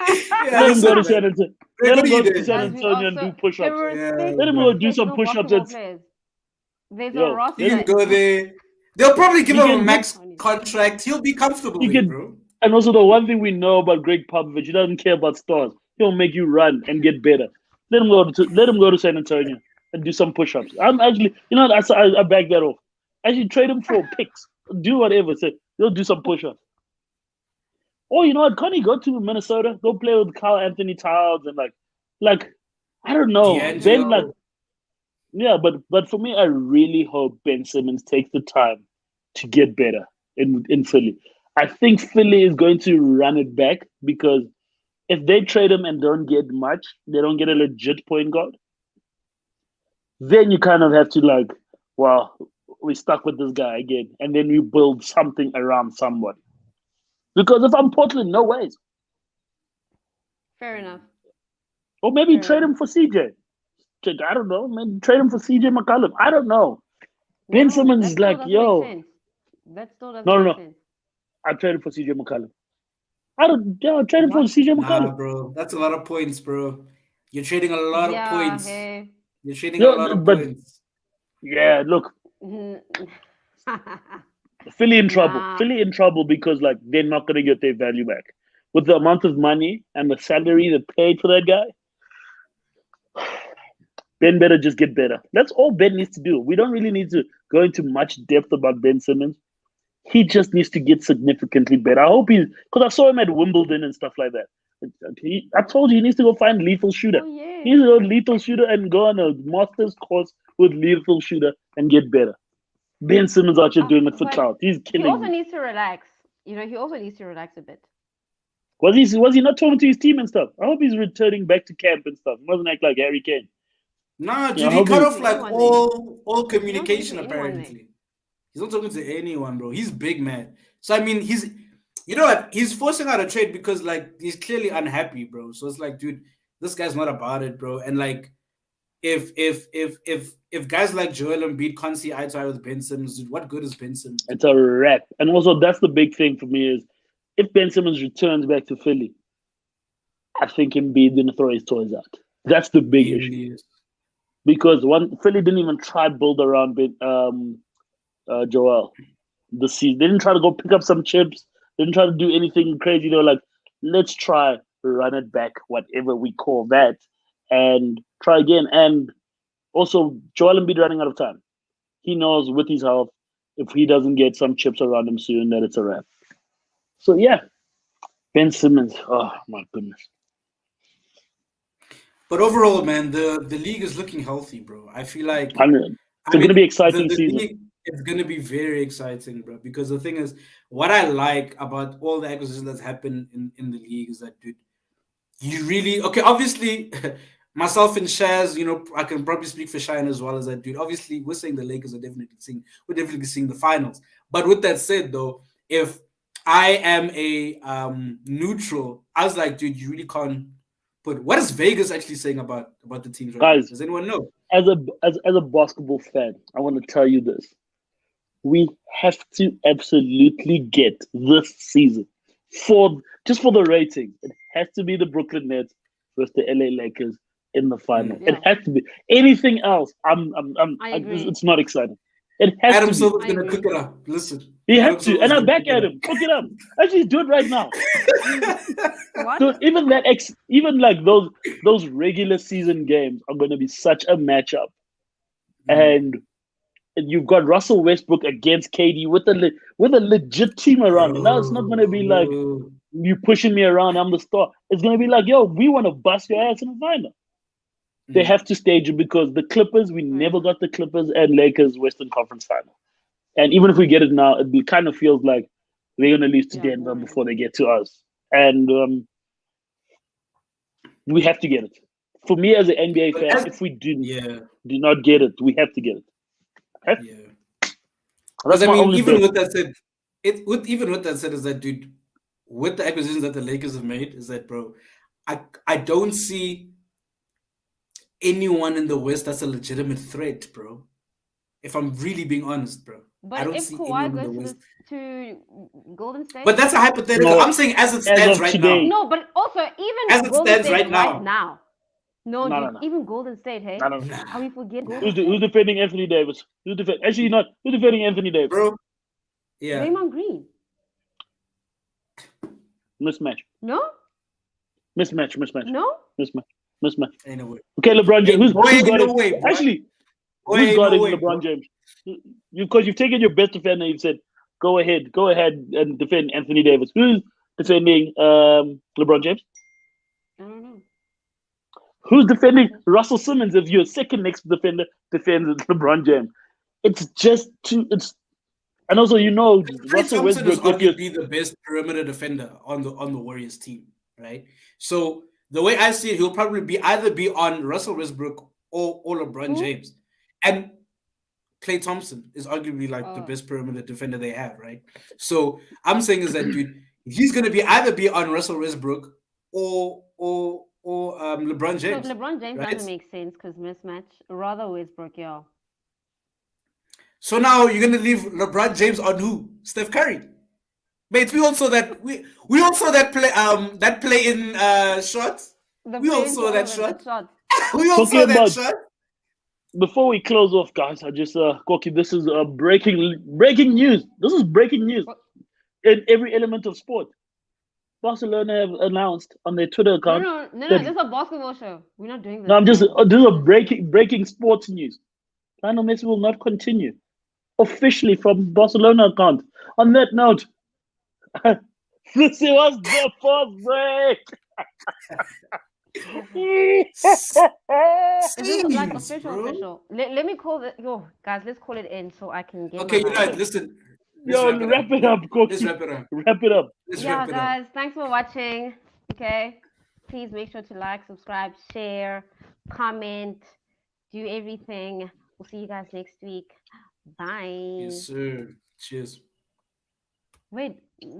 Speaker 2: Yeah,
Speaker 3: Let him go to
Speaker 2: listen,
Speaker 3: San
Speaker 2: man.
Speaker 3: Antonio.
Speaker 2: Greg,
Speaker 3: Let
Speaker 2: what
Speaker 3: him
Speaker 2: are
Speaker 3: go
Speaker 2: you
Speaker 3: to
Speaker 2: doing,
Speaker 3: San
Speaker 1: Guys,
Speaker 2: man?
Speaker 1: we
Speaker 3: Antonio and
Speaker 1: also
Speaker 3: do push-ups.
Speaker 2: Yeah,
Speaker 3: Let him go
Speaker 2: man.
Speaker 3: do some
Speaker 1: respect local ball
Speaker 3: push-ups
Speaker 1: players. There's a
Speaker 3: yo.
Speaker 2: He
Speaker 1: roster.
Speaker 2: can go there. They'll probably give
Speaker 3: He
Speaker 2: him a
Speaker 3: can go.
Speaker 2: max
Speaker 1: Tony.
Speaker 2: contract. He'll be comfortable
Speaker 3: He
Speaker 2: there,
Speaker 3: can.
Speaker 2: bro.
Speaker 3: And also, the one thing we know about Greg Popovich, he doesn't care about stars. He'll make you run and get better. Let him go to San Antonio and do some push-ups. I'm actually, you know, I back that off. Actually, trade him for picks. Do whatever. Say he'll do some push-ups. Or you know what? Can't he go to Minnesota? Go play with Carl Anthony Towns and like I don't know. Ben like
Speaker 2: D'Angelo.
Speaker 3: yeah, but for me, I really hope Ben Simmons takes the time to get better in Philly. I think Philly is going to run it back because if they trade him and don't get much, they don't get a legit point guard. Then you kind of have to like, well, we stuck with this guy again, and then you build something around somebody. Because if I'm Portland, no ways.
Speaker 1: Fair enough.
Speaker 3: Or maybe
Speaker 1: Fair
Speaker 3: trade
Speaker 1: enough.
Speaker 3: him for CJ. I don't know. Maybe trade him for CJ McCollum. I don't know. Ben
Speaker 1: No,
Speaker 3: Simmons
Speaker 1: that
Speaker 3: is
Speaker 1: still
Speaker 3: like,
Speaker 1: doesn't make
Speaker 3: yo,
Speaker 1: sense. That still doesn't
Speaker 3: no, no,
Speaker 1: make
Speaker 3: no.
Speaker 1: sense.
Speaker 3: I traded for CJ McCollum. I don't, yeah, trade him for
Speaker 1: What?
Speaker 3: CJ
Speaker 2: Nah,
Speaker 3: McCollum.
Speaker 2: bro. That's a lot of points, bro. You're trading a lot of
Speaker 1: Yeah,
Speaker 2: points.
Speaker 1: hey.
Speaker 2: You're trading a
Speaker 3: Yeah,
Speaker 2: lot of
Speaker 3: but
Speaker 2: points.
Speaker 3: yeah, look,
Speaker 1: Mm.
Speaker 3: Philly in trouble.
Speaker 1: Nah.
Speaker 3: Philly in trouble because like they're not gonna get their value back with the amount of money and the salary they paid for that guy. Ben better just get better. That's all Ben needs to do. We don't really need to go into much depth about Ben Simmons. He just needs to get significantly better. I hope he's because I saw him at Wimbledon and stuff like that. I told you he needs to go find lethal shooter.
Speaker 1: Oh
Speaker 3: He
Speaker 1: yes.
Speaker 3: needs to go lethal shooter and go on a master's course with lethal shooter and get better. Ben Simmons out here doing it for
Speaker 1: But
Speaker 3: clout. He's
Speaker 1: he
Speaker 3: killing
Speaker 1: also
Speaker 3: me.
Speaker 1: needs to relax. You know, he also needs to relax a bit.
Speaker 3: Was he not talking to his team and stuff? I hope he's returning back to camp and stuff. He mustn't act like Harry Kane.
Speaker 2: Nah,
Speaker 3: Yeah, I
Speaker 2: dude, he
Speaker 3: hope
Speaker 1: He's
Speaker 2: cut
Speaker 3: he.
Speaker 1: talking
Speaker 2: off
Speaker 1: to
Speaker 2: like
Speaker 1: anyone there.
Speaker 2: all
Speaker 1: He's not talking to
Speaker 2: communication
Speaker 1: anyone there.
Speaker 2: apparently. He's not talking to anyone, bro. He's big, man. So I mean, you know what? He's forcing out a trade because like he's clearly unhappy, bro. So it's like, dude, this guy's not about it, bro. And like, if guys like Joel Embiid can't see eye to eye with Ben Simmons, dude, what good is Ben Simmons,
Speaker 3: It's
Speaker 2: bro?
Speaker 3: a wrap. And also, that's the big thing for me is if Ben Simmons returns back to Philly, I think Embiid didn't throw his toys out. That's the big
Speaker 2: He
Speaker 3: issue
Speaker 2: really is.
Speaker 3: because one Philly didn't even try build around Joel this season. They didn't try to go pick up some chips. They didn't try to do anything crazy. They were like, let's try run it back, whatever we call that, and try again. And also, Joel Embiid running out of time. He knows with his health, if he doesn't get some chips around him soon, that it's a wrap. So yeah, Ben Simmons. Oh my goodness.
Speaker 2: But overall, man, the league is looking healthy, bro. I feel like
Speaker 3: 100.
Speaker 2: I
Speaker 3: It's going to
Speaker 2: mean,
Speaker 3: be
Speaker 2: the,
Speaker 3: exciting
Speaker 2: the
Speaker 3: season.
Speaker 2: league is going to be very exciting, bro. Because the thing is, what I like about all the acquisitions that's happened in the league is that, dude, you really okay. Obviously, myself and Shaz, you know, I can probably speak for Shine as well as that, dude. Obviously, we're saying the Lakers are definitely seeing, we're definitely seeing the finals. But with that said, though, if I am a neutral. I was like, dude, you really can't put. What is Vegas actually saying about the teams right now?
Speaker 3: Guys,
Speaker 2: Does anyone know?
Speaker 3: as a basketball fan, I want to tell you this. We have to absolutely get this season for just for the rating. It has to be the Brooklyn Nets versus the LA Lakers in the final.
Speaker 2: Mm.
Speaker 3: It
Speaker 1: Yeah,
Speaker 3: has to be. Anything else,
Speaker 1: I agree.
Speaker 3: it's not exciting. It has
Speaker 2: Adam
Speaker 3: to be.
Speaker 2: Silver's
Speaker 1: I
Speaker 2: gonna cook
Speaker 1: agree.
Speaker 2: it up. Listen,
Speaker 3: He
Speaker 2: Adam
Speaker 3: has to, and
Speaker 2: Silver's
Speaker 3: I'm
Speaker 2: gonna
Speaker 3: back
Speaker 2: cook it
Speaker 3: at
Speaker 2: up.
Speaker 3: him. Cook it up. Actually, do it right now.
Speaker 1: What?
Speaker 3: So even like those regular season games are going to be such a matchup,
Speaker 2: Mm.
Speaker 3: and you've got Russell Westbrook against KD with a legit team around you. Now it's not going to be like
Speaker 2: Bro.
Speaker 3: you pushing me around. I'm the star. It's going to be like, yo, we want to bust your ass in the final. They
Speaker 2: Mm.
Speaker 3: have to stage it because the Clippers, we
Speaker 1: Right.
Speaker 3: never got the Clippers and Lakers Western Conference final. And even if we get it now, kind of feels like they're going to lose to
Speaker 1: Yeah.
Speaker 3: Denver before they get to us. And we have to get it. For me as an NBA
Speaker 2: But
Speaker 3: fan, if we
Speaker 2: yeah,
Speaker 3: do not get it, we have to get it. Okay?
Speaker 2: yeah. Because
Speaker 3: That's
Speaker 2: I
Speaker 3: my
Speaker 2: mean,
Speaker 3: only bit.
Speaker 2: even with that said, is that dude, with the acquisitions that the Lakers have made, is that bro, I don't see anyone in the West that's a legitimate threat, bro. If I'm really being honest, bro, I
Speaker 1: But
Speaker 2: don't
Speaker 1: if
Speaker 2: see
Speaker 1: Kawhi
Speaker 2: anyone in the
Speaker 1: goes to
Speaker 2: West.
Speaker 1: this to Golden State,
Speaker 2: But that's a hypothetical.
Speaker 3: No,
Speaker 2: I'm saying as it
Speaker 3: as
Speaker 2: stands
Speaker 3: of
Speaker 2: right
Speaker 3: today,
Speaker 2: now.
Speaker 1: no. But also
Speaker 2: As
Speaker 1: even
Speaker 2: it
Speaker 1: Golden
Speaker 2: stands
Speaker 1: State
Speaker 2: right
Speaker 1: right
Speaker 2: now.
Speaker 1: now. No,
Speaker 3: no, no,
Speaker 1: dude.
Speaker 3: no,
Speaker 1: Even Golden State, hey,
Speaker 3: no, no.
Speaker 2: Nah,
Speaker 1: are we forgetting
Speaker 3: Who's,
Speaker 1: Golden
Speaker 3: who's
Speaker 1: State?
Speaker 3: defending Anthony Davis? Actually, not. Who's defending Anthony Davis?
Speaker 2: bro. Yeah.
Speaker 1: Draymond Green.
Speaker 3: Mismatch.
Speaker 1: No,
Speaker 3: Mismatch.
Speaker 1: no.
Speaker 3: Mismatch. Mismatch.
Speaker 2: Ain't no way.
Speaker 3: Okay, LeBron
Speaker 2: Hey,
Speaker 3: James.
Speaker 2: boy,
Speaker 3: Who's
Speaker 2: ain't
Speaker 3: guarding?
Speaker 2: no way, boy.
Speaker 3: Actually,
Speaker 2: Boy,
Speaker 3: who's
Speaker 2: ain't no
Speaker 3: guarding
Speaker 2: way,
Speaker 3: LeBron
Speaker 2: bro.
Speaker 3: James? Because you've taken your best defender and you've said, go ahead and defend Anthony Davis. Who's defending LeBron James?
Speaker 1: I don't know.
Speaker 3: Who's defending Russell Simmons if your second next defender defends LeBron James? It's just too. And also
Speaker 2: Klay
Speaker 3: Russell
Speaker 2: Thompson is
Speaker 3: Westbrook with your
Speaker 2: arguably the best perimeter defender on the Warriors team, right? So the way I see it, he'll probably either be on Russell Westbrook or LeBron
Speaker 1: Who?
Speaker 2: James. And Klay Thompson is arguably like the
Speaker 1: Oh,
Speaker 2: best perimeter defender they have, right? So I'm saying is that dude, he's gonna be either be on Russell Westbrook or LeBron
Speaker 1: so if
Speaker 2: James,
Speaker 1: LeBron James
Speaker 2: right?
Speaker 1: doesn't make sense because mismatch, rather Westbrook, yo.
Speaker 2: So now you're gonna leave LeBron James on who? Steph Curry. Mate, we all saw that play in shots.
Speaker 1: The
Speaker 2: We all
Speaker 1: play-in
Speaker 2: saw that
Speaker 1: tournament, the
Speaker 2: shot.
Speaker 1: shot.
Speaker 2: We all
Speaker 3: talking
Speaker 2: saw that
Speaker 3: about.
Speaker 2: shot.
Speaker 3: Before we close off, guys, I just Koki, this is breaking news. This is breaking news
Speaker 1: What?
Speaker 3: in every element of sport. Barcelona have announced on their Twitter
Speaker 1: No,
Speaker 3: account
Speaker 1: no, no, no.
Speaker 3: that
Speaker 1: This is a basketball show. We're not doing
Speaker 3: no,
Speaker 1: this.
Speaker 3: I'm just
Speaker 1: No.
Speaker 3: this is a breaking sports news. Lionel Messi will not continue officially from Barcelona account. On that note, this was the first break.
Speaker 1: Is this like
Speaker 2: Jeez,
Speaker 1: official?
Speaker 2: bro.
Speaker 1: Official? Let me call it. Yo, guys, let's call it in so I can get my
Speaker 2: Okay, you know
Speaker 1: life.
Speaker 2: what? Listen, let's
Speaker 3: Yo,
Speaker 2: wrap it up.
Speaker 3: wrap it up,
Speaker 2: Let's
Speaker 3: Koki.
Speaker 2: wrap it up.
Speaker 3: Wrap it up.
Speaker 2: Let's
Speaker 1: Yeah,
Speaker 2: wrap it up.
Speaker 1: guys, thanks for watching. Okay, please make sure to like, subscribe, share, comment, do everything. We'll see you guys next week. Bye.
Speaker 2: Yes, sir. Cheers.
Speaker 1: Wait.